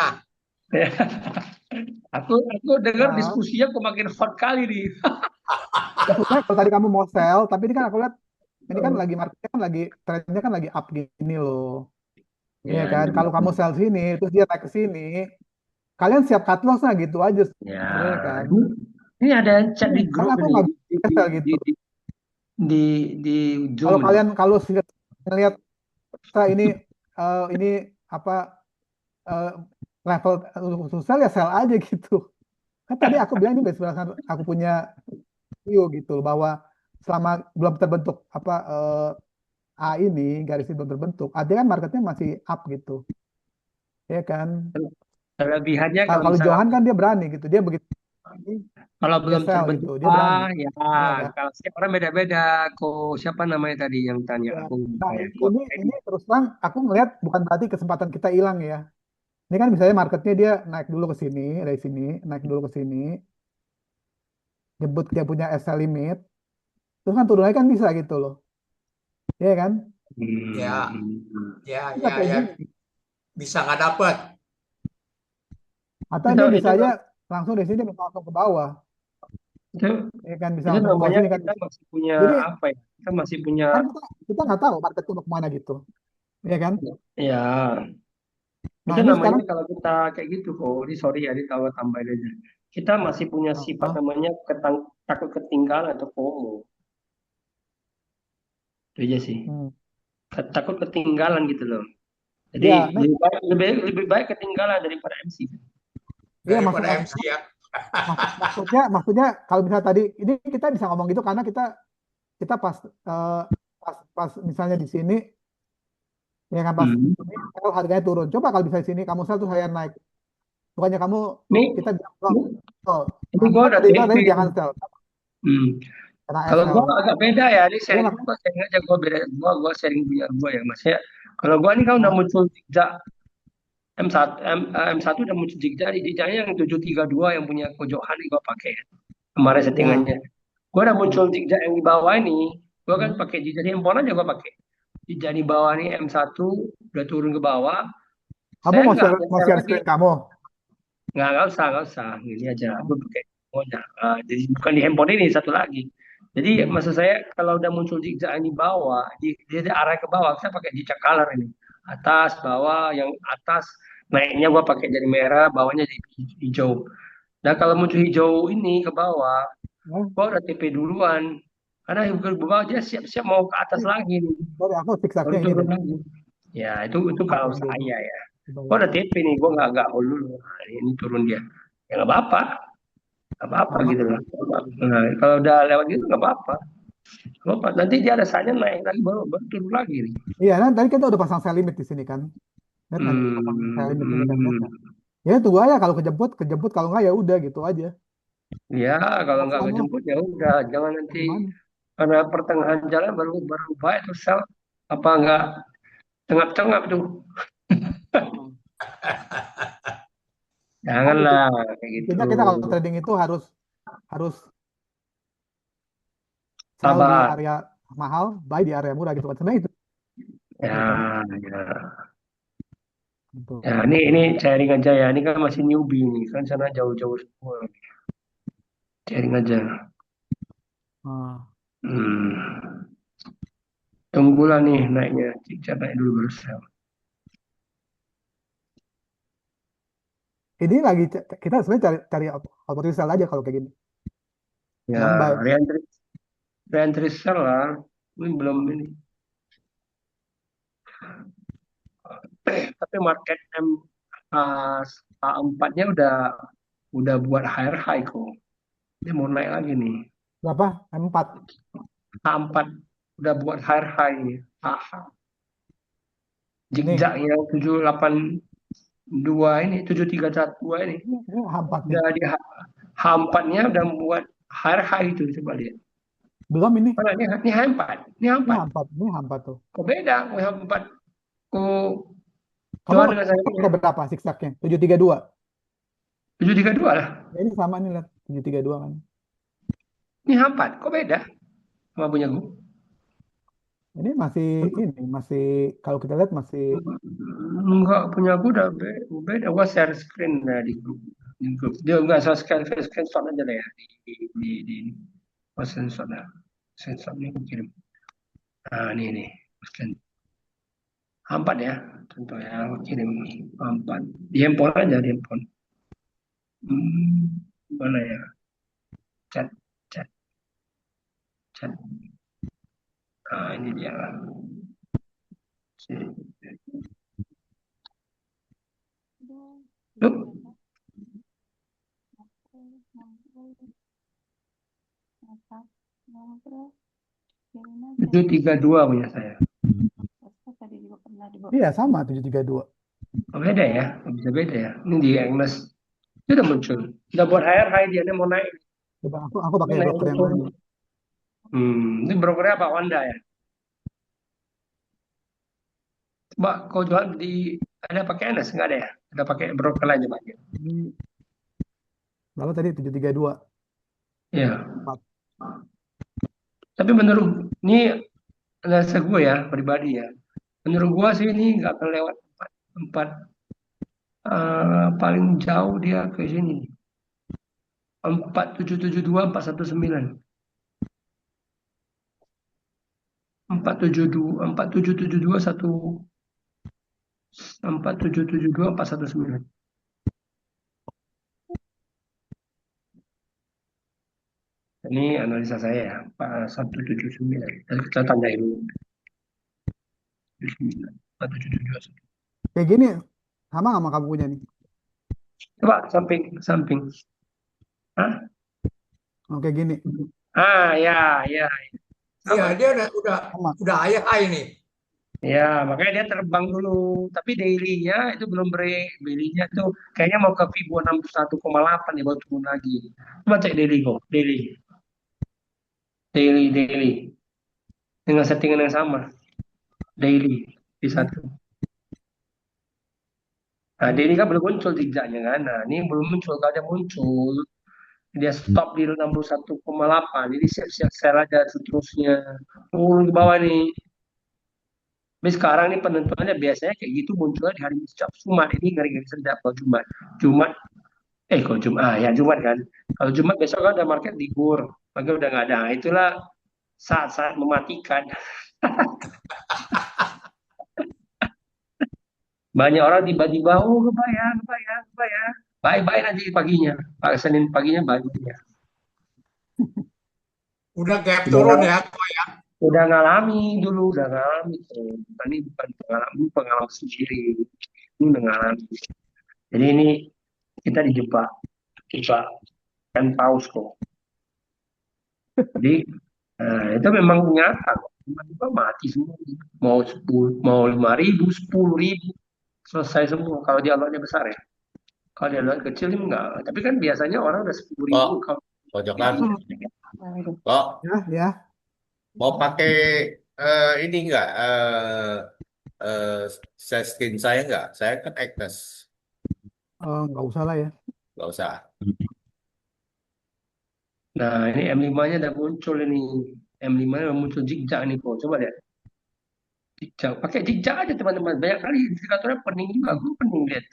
Aku dengar nah, diskusinya kok makin hot kali nih. ya sebenarnya kalau tadi kamu mau sell, tapi ini kan aku lihat ini kan lagi marketnya kan lagi trennya kan lagi up gini loh. Iya Ya, kan? ya, Kalau kamu sell sini, terus dia naik ke sini, kalian siap cut loss nah gitu aja ya. sebenarnya kan. Ini ada chat di Kan grup aku ini nggak di bisa di sell di gitu. di, di, di Zoom Kalau nih. kalian kalau lihat ini ini apa eh, level untuk sell ya sell aja gitu. Kan tadi aku bilang ini berdasarkan aku punya view gitu loh, bahwa selama belum terbentuk apa A ini garis ini belum terbentuk, ada kan marketnya masih up gitu, ya kan? Kelebihannya Kalau kalau kalau misalnya Johan kan dia berani gitu, dia begitu kalau dia belum sell gitu, terbentuk dia berani, ya ya kan? kalau setiap orang beda-beda. Kok siapa namanya tadi yang tanya Ya. aku Nah lupa ya. Kok ini terus terang aku ngelihat bukan berarti kesempatan kita hilang ya. Ini kan misalnya marketnya dia naik dulu ke sini, dari sini naik dulu ke sini, jemput dia punya SL limit, terus kan turun lagi kan bisa gitu loh, ya kan? Ya, hmm. Bisa ya, kayak ya, gini. bisa nggak dapet. Atau Itu dia bisa itu aja langsung dari sini langsung ke bawah, itu ya kan? Bisa itu langsung ke bawah namanya sini kan kita bisa. masih punya Jadi apa ya? Kita masih punya kan kita nggak tahu marketnya mau kemana gitu, ya kan? ya. Nah Itu ini namanya sekarang kalau kita kayak gitu kok. Ini sorry ya, ini tahu tambahin aja. Kita masih punya sifat uh, namanya takut ketinggalan atau FOMO. Itu aja sih. hmm, Takut ketinggalan gitu loh. Jadi ya, nah, lebih baik ketinggalan daripada MC. iya maksud Daripada maksud MC ya. maksudnya kalau misalnya tadi ini kita bisa ngomong gitu karena kita pas pas misalnya di sini ya kan pas Hmm. ini kalau harganya turun. Coba kalau bisa di sini kamu sell tuh saya naik. Bukannya kamu Nih, kita bilang oh, ini gue kan udah tadi bilang TP. tadi jangan sell Hmm. karena Kalau gue SL. agak beda ya, ini Ya sharing makanya gue sharing aja gue beda, gue sharing punya gue ya mas ya. Kalau gue ini kan udah ah, muncul zigzag M1 udah muncul zigzag, zigzagnya yang 732 yang punya pojokan ini gue pakai ya. Kemarin ya settingannya. Gue udah muncul hmm, zigzag yang di bawah ini, gue kan hmm. pakai zigzag handphone aja gue pakai. Zigzag di bawah ini M1 udah turun ke bawah, Kamu saya nggak mau geser share lagi. screen kamu? Nggak usah, ini aja. Gue pakai handphonenya. Jadi bukan di handphone ini satu lagi. Jadi Hmm. maksud saya kalau udah muncul zigzag di bawah, di arah ke bawah, saya pakai zigzag color ini. Atas, bawah, yang atas naiknya gua pakai jadi merah, bawahnya jadi hijau. Dan kalau muncul hijau ini ke bawah, Ya, gua udah TP duluan. Karena ke bawah dia siap-siap mau ke atas ini, lagi nih, sorry aku baru zigzagnya ini turun deh. lagi. Ya itu Aku kalau yang dulu saya ya. di Gua bawah. udah TP nih, gua nggak hold dulu. Nah, ini turun dia. Ya nggak apa-apa, nggak apa-apa Sama. gitu lah. Nah, kalau udah lewat gitu nggak apa-apa. Nggak apa. Nanti dia ada saatnya naik lagi baru turun lagi nih. Iya kan tadi kita udah pasang sell limit di sini kan. Lihat nggak nih pasang sell limit ini kan lihat Hmm. nggak? Ya tunggu aja kalau kejemput kalau nggak ya udah gitu aja. Ya, kalau nggak Masalahnya kejemput ya udah, jangan nanti gimana? karena pertengahan jalan baru baru baik tuh sel apa nggak cengap-cengap tuh. Hmm. Kan itu Janganlah kayak gitu. intinya kita kalau trading itu harus harus sell di Sabar. area mahal, buy di area murah gitu kan. Sebenarnya itu ya kan. Ya, ya. Gitu. Ya, ini sharing aja ya. Ini kan masih newbie nih, kan sana jauh-jauh semua. Sharing aja. Ah. Hmm. Tunggulah nih naiknya. Cicak naik dulu baru sel. Ini lagi kita sebenarnya cari opportunity sell aja kalau kayak gini. Ya, Jangan buy. reentry sel lah. Ini belum ini. Tapi market A4-nya udah buat higher high kok. Dia mau naik lagi nih. Berapa? M4. A4 udah buat higher high ini. Ah, Nih, zigzagnya 782 ini, 731 ini. ini H4 nih. Udah di H4-nya udah buat higher high itu coba lihat. Belum ini. Mana ini H4. Ini Ini H4. hampat. Ini hampat tuh. Kok beda? H4. Kok Kamu jual dengan saya pakai berapa zigzagnya? 732. 732 lah. Ya, ini sama nih, lihat. 732 kan. Ini H4. Kok beda sama punya gue? Ini masih kalau kita lihat masih Enggak, punya gue udah beda. Gue share screen di grup. Dia enggak saya screenshot aja lah ya di oh, screenshot lah. Screenshot ini gue kirim. Nah, ini screen. H4 ya, contoh ya, aku kirim H4. Di handphone aja, di handphone. Mana ya? Chat. Nah, ini dia. Yup. 732 punya saya. iya sama 732. Oh, beda ya, bisa beda ya. Ini di Agnes itu udah muncul. Udah buat high dia mau naik. Coba aku pakai Naik broker yang betul. lain. Ini brokernya apa Wanda ya? Coba kau jual ada pakai Agnes nggak ada ya? Ada pakai broker lain coba. Ini lalu tadi 732. Ya. Empat. Tapi menurut ini analisa gue ya pribadi ya. Menurut gue sih ini nggak akan lewat 4. Paling jauh dia ke sini. 4772 419. 4772 419. Ini analisa saya ya, Pak 179. Tadi kita tandain dulu. 472. Kayak gini sama nggak sama kamu punya nih? Coba samping. Hah? Oke gini. Ya. Iya, dia udah high nih. Ya, makanya dia terbang dulu. Tapi daily-nya itu belum break. Daily-nya itu kayaknya mau ke Fibo 61,8 ya, baru turun lagi. Coba cek daily kok. Daily. Dengan settingan yang sama. Daily. Di satu. Nah, daily kan belum muncul zigzagnya kan. Nah, ini belum muncul. Kalau dia muncul, dia stop di 61,8. Jadi siap-siap sell aja seterusnya. Turun ke bawah nih. Tapi sekarang ini penentuannya biasanya kayak gitu munculnya di hari Jumat. Ini ngeri-ngeri sedap kalau Jumat. Kalau Jumat, ya Jumat kan. Kalau Jumat besok kan udah market libur, maka udah nggak ada. Nah, itulah saat-saat mematikan. Banyak orang tiba-tiba, kebayang. Bye-bye nanti paginya. Senin paginya bye-nya. Udah gap turun ya. Udah ngalami dulu. Ini bukan pengalaman sendiri. Ini udah ngalami. Jadi ini kita dijebak kan paus kok. Jadi itu memang nyata kok. Tiba-tiba mati semua. Mau 5.000, 10.000 selesai semua. Kalau dialognya besar ya. Kalau dialog kecil enggak. Tapi kan biasanya orang udah 10.000. Pojokan. Kok Ya. mau pakai ini enggak? Share screen saya enggak? Saya kan Agnes. Nggak usah lah ya. Enggak usah. Nah, ini M5-nya udah muncul ini. M5-nya udah muncul zigzag nih kok. Coba lihat. Zigzag. Pakai zigzag aja teman-teman. Banyak kali indikatornya pening juga. Gue pening lihat.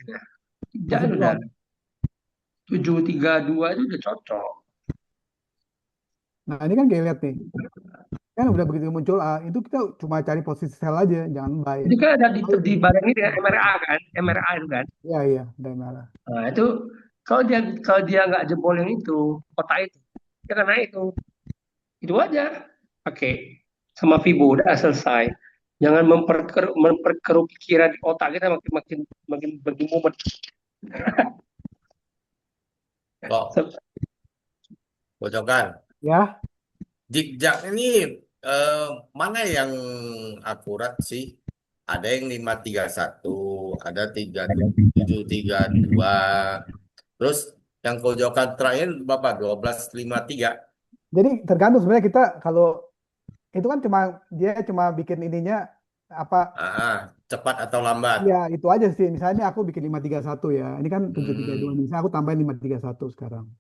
Zigzag Masih udah. belum. 732 itu udah cocok. Nah ini kan kayak lihat nih. Kan udah begitu muncul itu kita cuma cari posisi sell aja, jangan buy. Itu kan ada di badannya dengan MRA kan. MRA itu kan. Iya, ada MRA. Nah, itu kalau dia nggak jebol yang itu, kotak itu, dia akan naik itu. Itu aja. Oke. Sama Fibo udah selesai. Jangan memperkeruh pikiran di otak kita makin mumet. Kok Pojokan. Ya. Zigzag ini mana yang akurat sih? Ada yang 531, ada 732. Terus yang pojokan terakhir berapa? 1253. Jadi tergantung sebenarnya kita kalau itu kan dia cuma bikin ininya apa Cepat atau lambat. ya itu aja sih. Misalnya aku bikin 531 ya. Ini kan 732. Hmm. Misalnya aku tambahin 531 sekarang.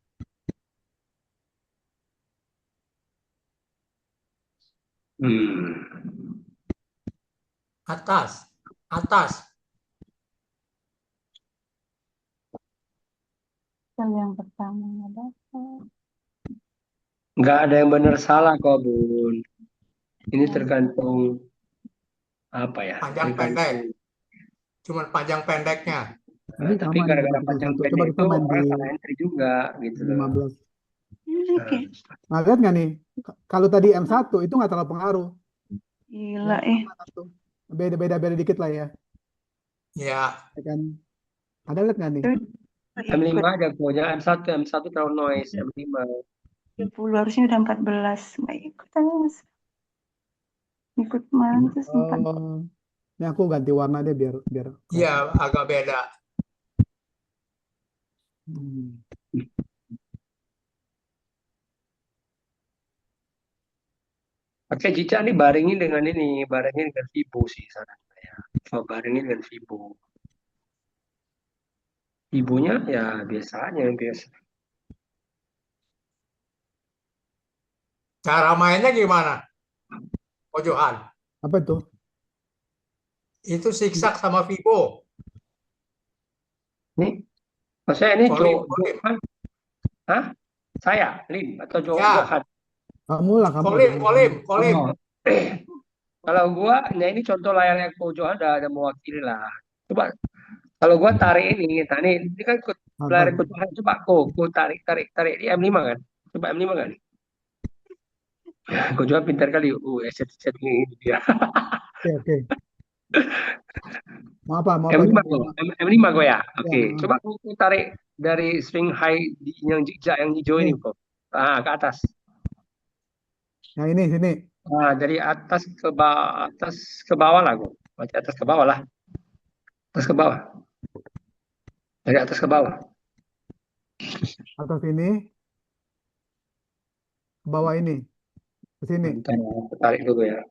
Atas, atas. Yang pertama dapat. Nggak ada yang benar salah kok, Bun. Ini tergantung apa ya? Panjang pendek. Cuman panjang pendeknya. Ini Tapi sama nih gara-gara 531. panjang Coba pendek kita itu main di orang salah entry juga gitu loh. 15. Oke. Nah, lihat nggak nih? Kalau tadi M1 itu nggak terlalu pengaruh. Gila Beda-beda dikit lah ya. Ya. Kan? Ada lihat nggak nih? M5 aja pokoknya M1 terlalu noise M5. 30 harusnya udah 14. Nggak ikut aja. Ikut mantus 4. Ini aku ganti warna deh biar Iya, agak beda. Pakai cicak nih barengin dengan Vibo sih saran saya. Coba barengin dengan Vibo. Ibunya ya biasa. Cara mainnya gimana? Pojokan. Apa itu? Itu siksak sama Vibo. Nih, maksudnya ini Kolim. Hah? Saya, Lin atau Ya. Johan? Kamu lah, kamu. Kolim. Oh. Kalau gua, nah ini contoh layarnya Ko Johan ada mewakili lah. Coba kalau gua tarik ini kan layar Ko Johan, coba Ko tarik di M5 kan? Coba M5 kan? Ko Johan pintar kali. Setting ini dia. Oke. Mau apa? M5 kok ya. Oke. Coba aku tarik dari swing high yang hijau ini kok. Ke atas. Yang ini sini. Nah, dari atas ke bawah lah kok. Berarti atas ke bawah lah. Atas ke bawah. Dari atas ke bawah. Atas ini. Ke bawah ini. Ke sini. Bentar, tarik dulu ya.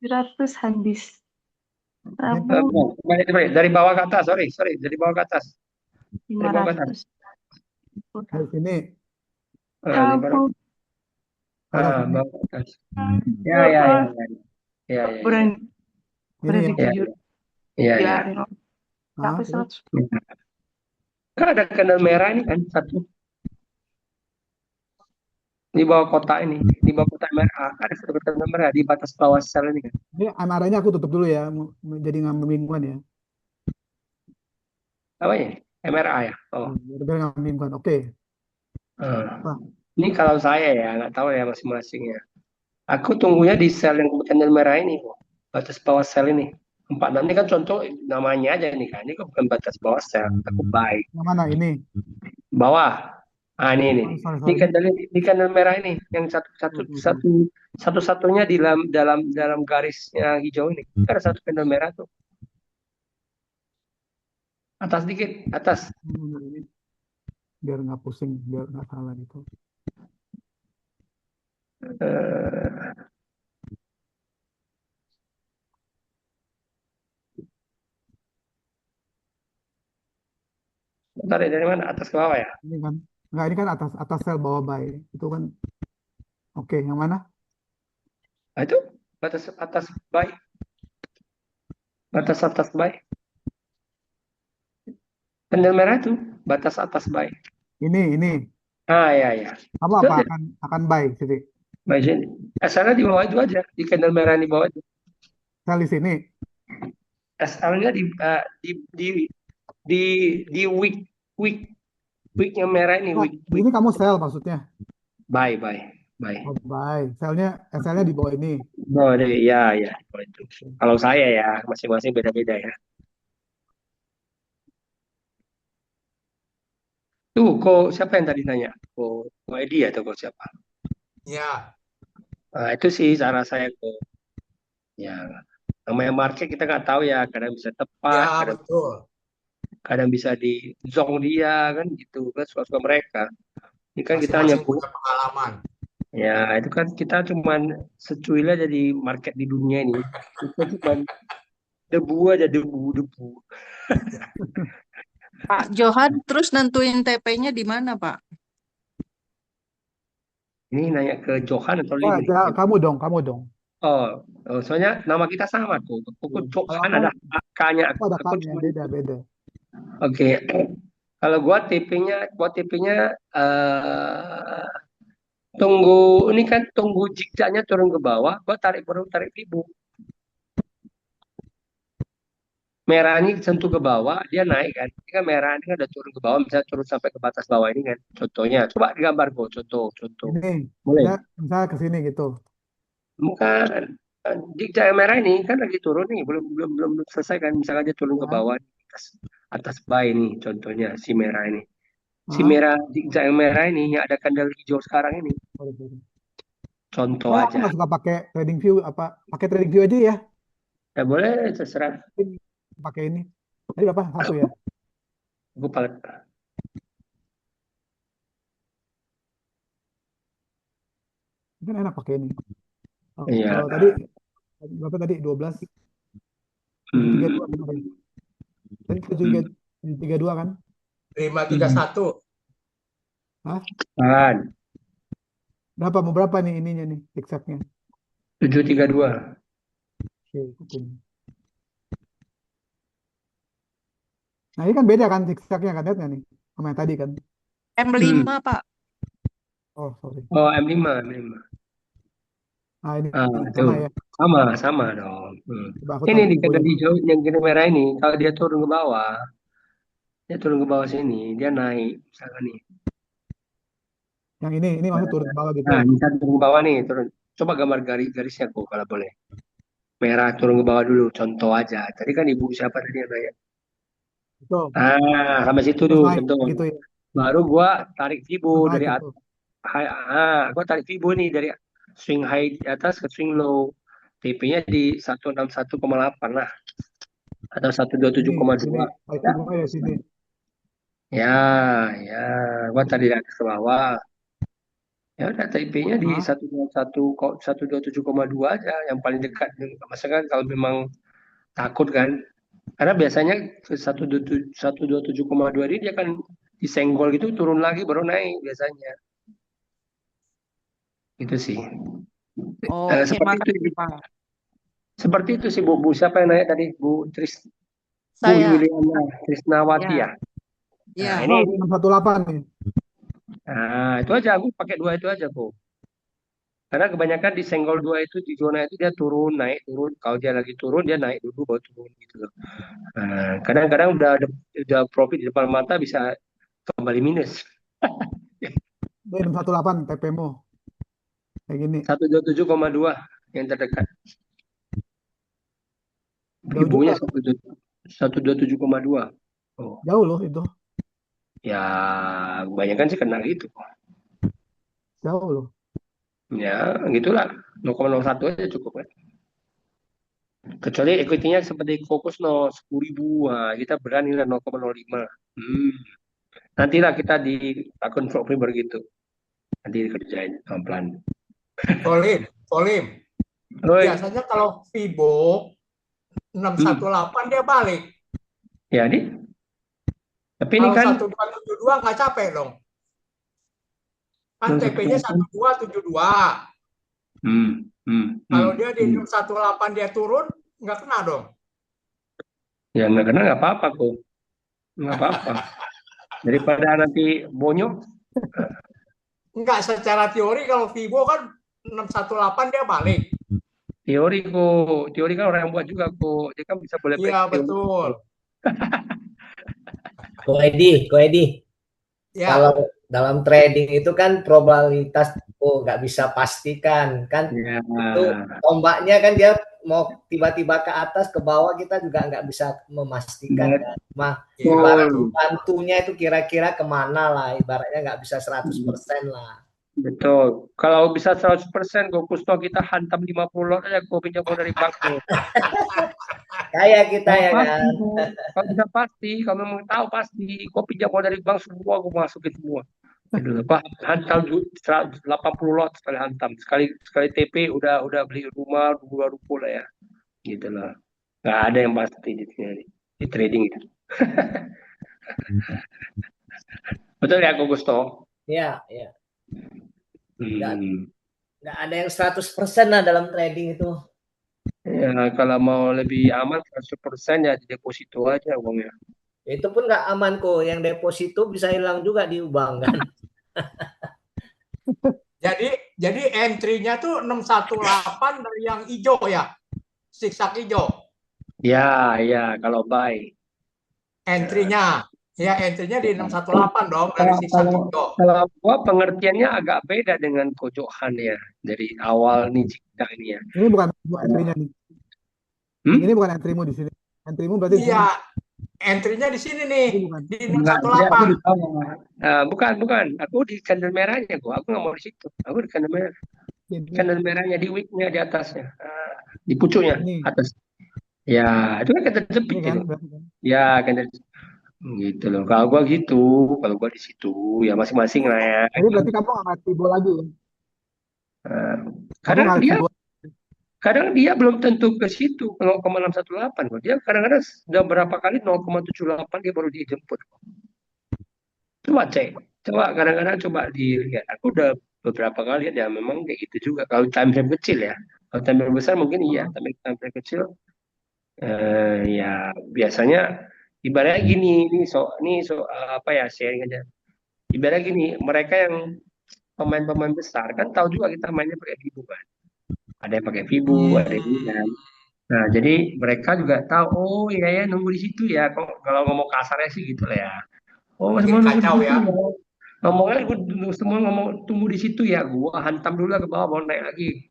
100 habis. Balik. Dari bawah ke atas, sorry. Dari bawah ke atas. 500. Dari sini. Bawah ke atas. Ya. Berarti jujur. Iya. Sampai 100. Kan ada candle merah ini kan satu. Di bawah kotak ini, di bawah kotak merah, ada satu candle merah di batas bawah sel ini kan. Ini amaranya aku tutup dulu ya, jadi nggak membingungkan ya. Apa ya? MRA ya? Oh. Biar nggak membingungkan. Oke. Ini kalau saya ya, nggak tahu ya masing-masing ya. Aku tunggunya di sel yang candle merah ini kok. Batas bawah sel ini. 46 ini kan contoh namanya aja ini kan. Ini kan bukan batas bawah sel. Aku buy. Yang mana ini? Bawah. Ini. Di candle merah ini yang satu-satunya di dalam garisnya hijau ini. Ada satu candle merah tuh. Atas dikit, atas. Biar nggak pusing, biar nggak salah gitu. Tarik dari mana? Atas ke bawah ya? Ini kan, nggak, ini kan atas sel bawah buy. Itu kan, oke, yang mana? Nah, itu batas atas buy. Batas atas buy. Candle merah itu batas atas buy. Ini. Ya. Apa akan buy sini? Buy sini. SL-nya di bawah itu aja, di candle merah di bawah itu. Sel di sini. SL-nya di week-nya merah ini. Ini kamu sel maksudnya? Buy. Oh, buy. SL-nya di bawah ini. Oh, ya. Kalau saya ya, masing-masing beda-beda ya. Tuh, kok siapa yang tadi nanya? Kok Edi atau kok siapa? Ya. Nah, itu sih cara saya kok. Ya, namanya market kita nggak tahu ya, kadang bisa tepat, Ya, betul. Kadang bisa di zong dia kan gitu kan suka-suka mereka. Ini kan kita hanya punya pengalaman. Ya, itu kan kita cuman secuil aja di market di dunia ini. Kita cuman debu aja, debu. Pak Johan terus nentuin TP-nya di mana, Pak? Ini nanya ke Johan atau Ya, Lin nih? kamu dong. Oh, soalnya nama kita sama tuh. Aku Kalau Johan aku, ada K-nya. aku ada Aku K-nya, cuma beda. Oke. Kalau gua TP-nya ini kan tunggu zigzagnya turun ke bawah, gua baru tarik ibu. Merah ini sentuh ke bawah, dia naik kan. Ini kan merah ini kan udah turun ke bawah, misalnya turun sampai ke batas bawah ini kan. Contohnya, coba digambar gua, contoh. Ini, Boleh? misalnya ke sini gitu. Bukan. Zigzag yang merah ini kan lagi turun nih, belum selesai kan. Misalnya dia turun ke bawah, atas buy ini, contohnya si merah ini. Si merah, zigzag yang merah ini yang ada candle hijau sekarang ini. Contoh Aku aja. nggak suka pakai trading view, pakai trading view aja ya. Ya boleh, terserah. Pakai ini. Tadi berapa? 1 ya? Gue pakai. Kan enak pakai ini. Iya. Kalau tadi berapa tadi? 12. 732 kemarin. Tadi 732 kan? 531. Hah? Kan. Mau berapa nih ininya nih, zigzagnya? 732. Oke, ikutin. Nah, ini kan beda kan zigzagnya kan, lihat nggak nih? Sama yang tadi kan? M5, Pak. Oh, sorry. Oh, M5. Nah, ini Tuh. sama ya. Sama dong. Coba aku Ini tarik di dulu candle ya. hijau yang gini merah ini, kalau dia turun ke bawah, sini, dia naik. Misalkan nih. Yang ini maksud turun ke bawah gitu. Nah, ini turun ke bawah nih, turun. Coba gambar garisnya kok kalau boleh. Merah turun ke bawah dulu, contoh aja. Tadi kan ibu siapa tadi yang nanya? Betul. Sampai situ Terus dulu, naik contoh. gitu ya. Baru gua tarik Fibo Terus naik dari gitu. atas. Gua tarik Fibo nih dari swing high di atas ke swing low. TP-nya di 161,8 lah. Atau 127,2. Sini, tarik Fibo ya sini. Ya, gua tadi dari atas ke bawah. Ya udah TP-nya di 127,2 aja, yang paling dekat. Maksudnya kan kalau memang takut kan, karena biasanya 127,2 ini dia akan disenggol gitu, turun lagi baru naik biasanya. Itu sih. Oke, Seperti makasih, itu. Pak. Seperti itu sih Bu. Siapa yang nanya tadi? Bu Saya. Yuliana Trisnawati ya? Ya. Nah, ini 618 nih. Nah, itu aja aku pakai 2 itu aja, Bu. Karena kebanyakan di senggol 2 itu, di zona itu dia turun, naik, turun. Kalau dia lagi turun, dia naik dulu baru turun gitu loh. Nah, kadang-kadang udah profit di depan mata bisa kembali minus. 618 TP-mu. Kayak gini. 127,2 yang terdekat. Jauh Ibunya juga. 127,2. Oh. Jauh loh itu. Ya, kebanyakan sih kena gitu. Jauh loh. Ya, gitulah. 0,01 aja cukup kan. Kecuali equity-nya seperti fokus 10.000. Nah, kita berani lah 0,05. Nantilah kita di akun Frogfiber gitu. Nanti dikerjain pelan-pelan. Volim. Biasanya kalau Fibo 618 dia balik. Ya, tapi ini kan 1272 nggak capek dong. Kan TP-nya 1272. Kalau dia di 618 dia turun, nggak kena dong. Ya nggak kena nggak apa-apa kok. Nggak apa-apa. Daripada nanti bonyok. Enggak, secara teori kalau Fibo kan 618 dia balik. Teori kan orang yang buat juga kok. Dia kan bisa boleh. Iya, betul. Ko Edi. Ya. Kalau dalam trading itu kan probabilitas nggak bisa pastikan kan. Ya. Itu ombaknya kan dia mau tiba-tiba ke atas ke bawah kita juga nggak bisa memastikan kan. Ibarat bantunya itu kira-kira kemana lah, ibaratnya nggak bisa 100% lah. Betul. Kalau bisa 100% Kusto kita hantam 50 lot aja kok pinjam dari bank. Kayak kita ya kan. Kalau bisa pasti, kalau memang tahu pasti, kok pinjam dari bank semua aku masukin semua. Gitu loh. Pak, hantam 80 lot sekali hantam. Sekali TP udah beli rumah, dua ruko lah ya. Gitu loh. Nggak ada yang pasti di sini di trading itu. Betul ya, Kak Gusto? Iya, iya. Hmm. Nggak ada yang 100% lah dalam trading itu. Ya, kalau mau lebih aman 100% ya di deposito aja uangnya. Itu pun nggak aman kok. Yang deposito bisa hilang juga di bank kan. Jadi entry-nya tuh 618 dari yang hijau ya. Siksak hijau. Ya, kalau buy. Entry-nya. Ya, entry-nya di 618 dong dari siksak hijau. Kalau gua pengertiannya agak beda dengan kojohan ya dari awal nih kita ini ya. Ini bukan entry-nya nih. Ini bukan entry-mu di sini. Entry-mu berarti di sini. Iya, entry-nya di sini nih, di Enggak, 618. bukan. Aku di candle merahnya gua. Aku nggak mau di situ. Aku di candle merah. Candle merahnya di wicknya di atasnya, di pucuknya atas. Ya, itu kan candle jepit Ini kan, itu. berarti kan. Ya, candle gitu loh. Kalau gua gitu, kalau gua di situ ya masing-masing lah ya. Jadi berarti kamu nggak ngeliat Fibo lagi ya? Kadang dia belum tentu ke situ 0,618 kok. Dia kadang-kadang sudah berapa kali 0,78 dia baru dijemput. Coba cek, kadang-kadang coba dilihat. Aku udah beberapa kali lihat ya memang kayak gitu juga. Kalau time frame kecil ya, kalau time frame besar mungkin iya, tapi time frame kecil ya biasanya ibaratnya gini, ini apa ya sharing aja. Ibaratnya gini, mereka yang pemain-pemain besar kan tahu juga kita mainnya pakai Fibo kan. Ada yang pakai Fibo, ada yang tidak. Nah, jadi mereka juga tahu, oh iya ya nunggu di situ ya. Kalau ngomong kasarnya sih gitu lah ya. Oh semua nunggu di Kacau situ ya. ya. Ngomongnya semua ngomong tunggu di situ ya. Gua hantam dulu ke bawah, mau naik lagi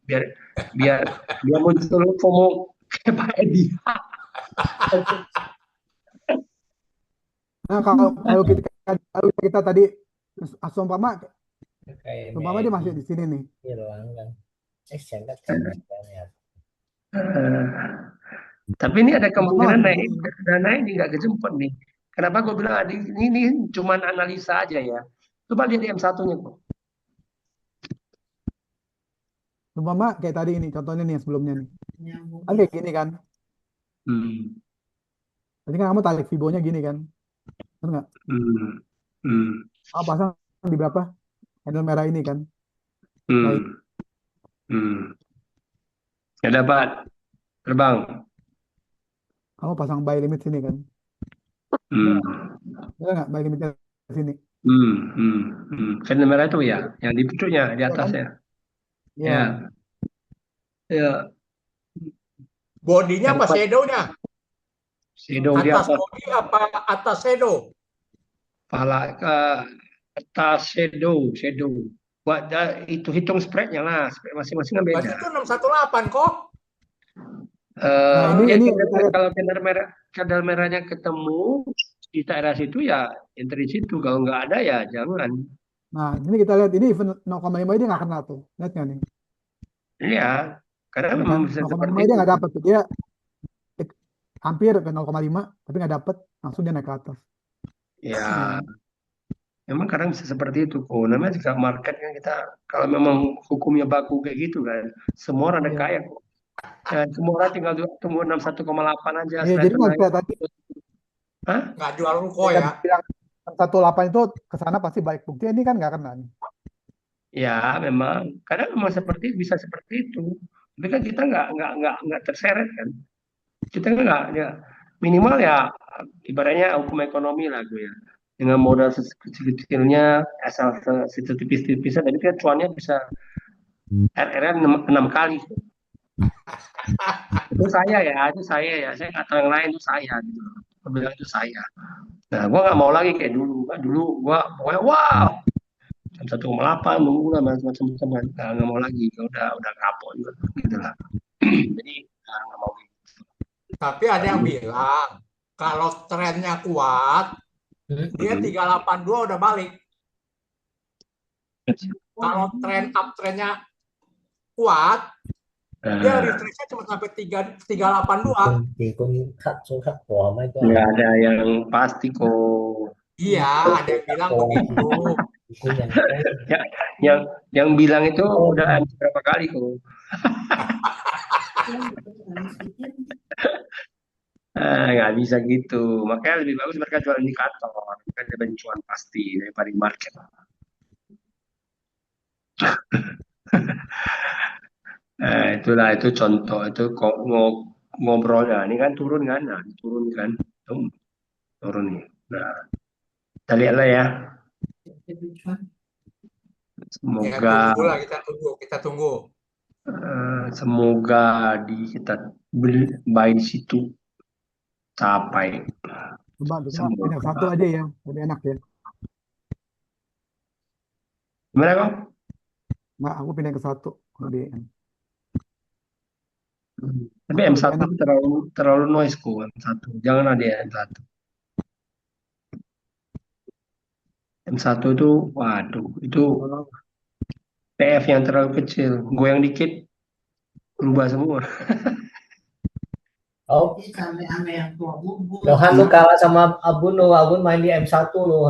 biar muncul FOMO kayak Pak Edi. Nah, kalau kita tadi umpama dia masih di sini nih. Tapi ini ada kemungkinan naik, dana ini nggak kejemput nih. Kenapa gue bilang ini cuma analisa aja ya. Coba lihat yang satunya kok. Umpama kayak tadi ini, contohnya nih yang sebelumnya nih. Kan kayak gini kan. Tadi kan kamu tarik Fibonya gini kan. Benar nggak? Pasang di berapa? Candle merah ini kan. Nggak dapat terbang. Kamu pasang buy limit sini kan. Benar nggak buy limitnya sini? Candle merah itu ya, yang di pucuknya, di atasnya. Ya. Ya. Bodinya apa shadow-nya? Shadow di atas atas. body apa atas shadow? Pala ke atas shadow. Buat itu hitung spreadnya lah, spread masing-masing kan beda. Berarti itu 618 kok. Kalau candle merahnya ketemu di daerah situ ya entry situ, kalau nggak ada ya jangan. Nah, ini kita lihat ini event 0,5 ini nggak kena tuh, lihat nggak nih? Iya, karena memang bisa 0,5 dia nggak dapat tuh, dia hampir ke 0,5 tapi nggak dapat, langsung dia naik ke atas. Ya, memang kadang bisa seperti itu kok. Namanya juga market kan, kita kalau memang hukumnya baku kayak gitu kan, semua orang ada kaya kok. Semua orang tinggal tunggu 61,8 aja. Iya, jadi nggak tadi. Nggak jual ruko ya. 1,8 itu ke sana pasti baik, bukti ini kan nggak kena nih. Ya, memang kadang memang bisa seperti itu. Tapi kan kita nggak terseret kan. Kita nggak ya, minimal ya ibaratnya hukum ekonomi lah gue ya. Dengan modal sekecil-kecilnya, asal setipis-tipisnya, tapi kan cuannya bisa RR 6 kali. Itu saya ya. Saya nggak tahu yang lain, itu saya gitu. Gue bilang itu saya. Nah, gue nggak mau lagi kayak dulu. Dulu gue pokoknya wow, 1,8 nunggu lah macam-macam. Nggak mau lagi. Udah kapok juga gitu lah. Jadi nggak mau gitu. Tapi ada yang bilang kalau trennya kuat, dia 382 udah balik. Kalau tren uptrendnya kuat, dia retrace-nya cuma sampai 382. Nggak ada yang pasti kok. Iya, ada yang bilang begitu. Itu yang saya Ya, yang bilang itu udah berapa kali kok. Nggak bisa gitu. Makanya lebih bagus mereka jual indikator. Kan ada cuan pasti daripada di market. Itulah itu contoh itu kok ngobrolnya. Ini kan turun kan? Nah, turun kan? Turun nih. Nah, kita lihat lah ya. Ya Semoga tunggulah, kita tunggu. semoga kita beli buy di situ capai. Coba kita Semoga. pindah satu aja ya, lebih enak ya. Gimana kok? Nggak, aku pindah ke satu lebih enak. Tapi Satu lebih M1 enak. itu terlalu noise kok M1. Jangan ada ya M1. M1 itu waduh, itu PF yang terlalu kecil. Goyang dikit berubah semua. Oh, Johan tuh kalah sama Abun loh. Abun main di M1 loh.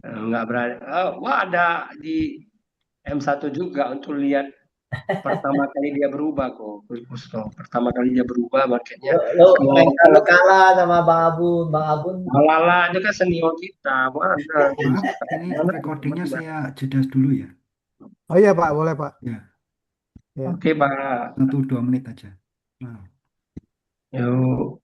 Nggak berani. Wah, ada di M1 juga untuk lihat pertama kali dia berubah kok. Pertama kali dia berubah marketnya. Lo kalah sama Bang Abun. Bang Abun. Lala itu kan senior kita. Mana? Maaf, ini recordingnya saya jeda dulu ya. Oh iya Pak, boleh Pak. Ya, Ya. Oke Pak. 1-2 menit aja. Nah. Yuk.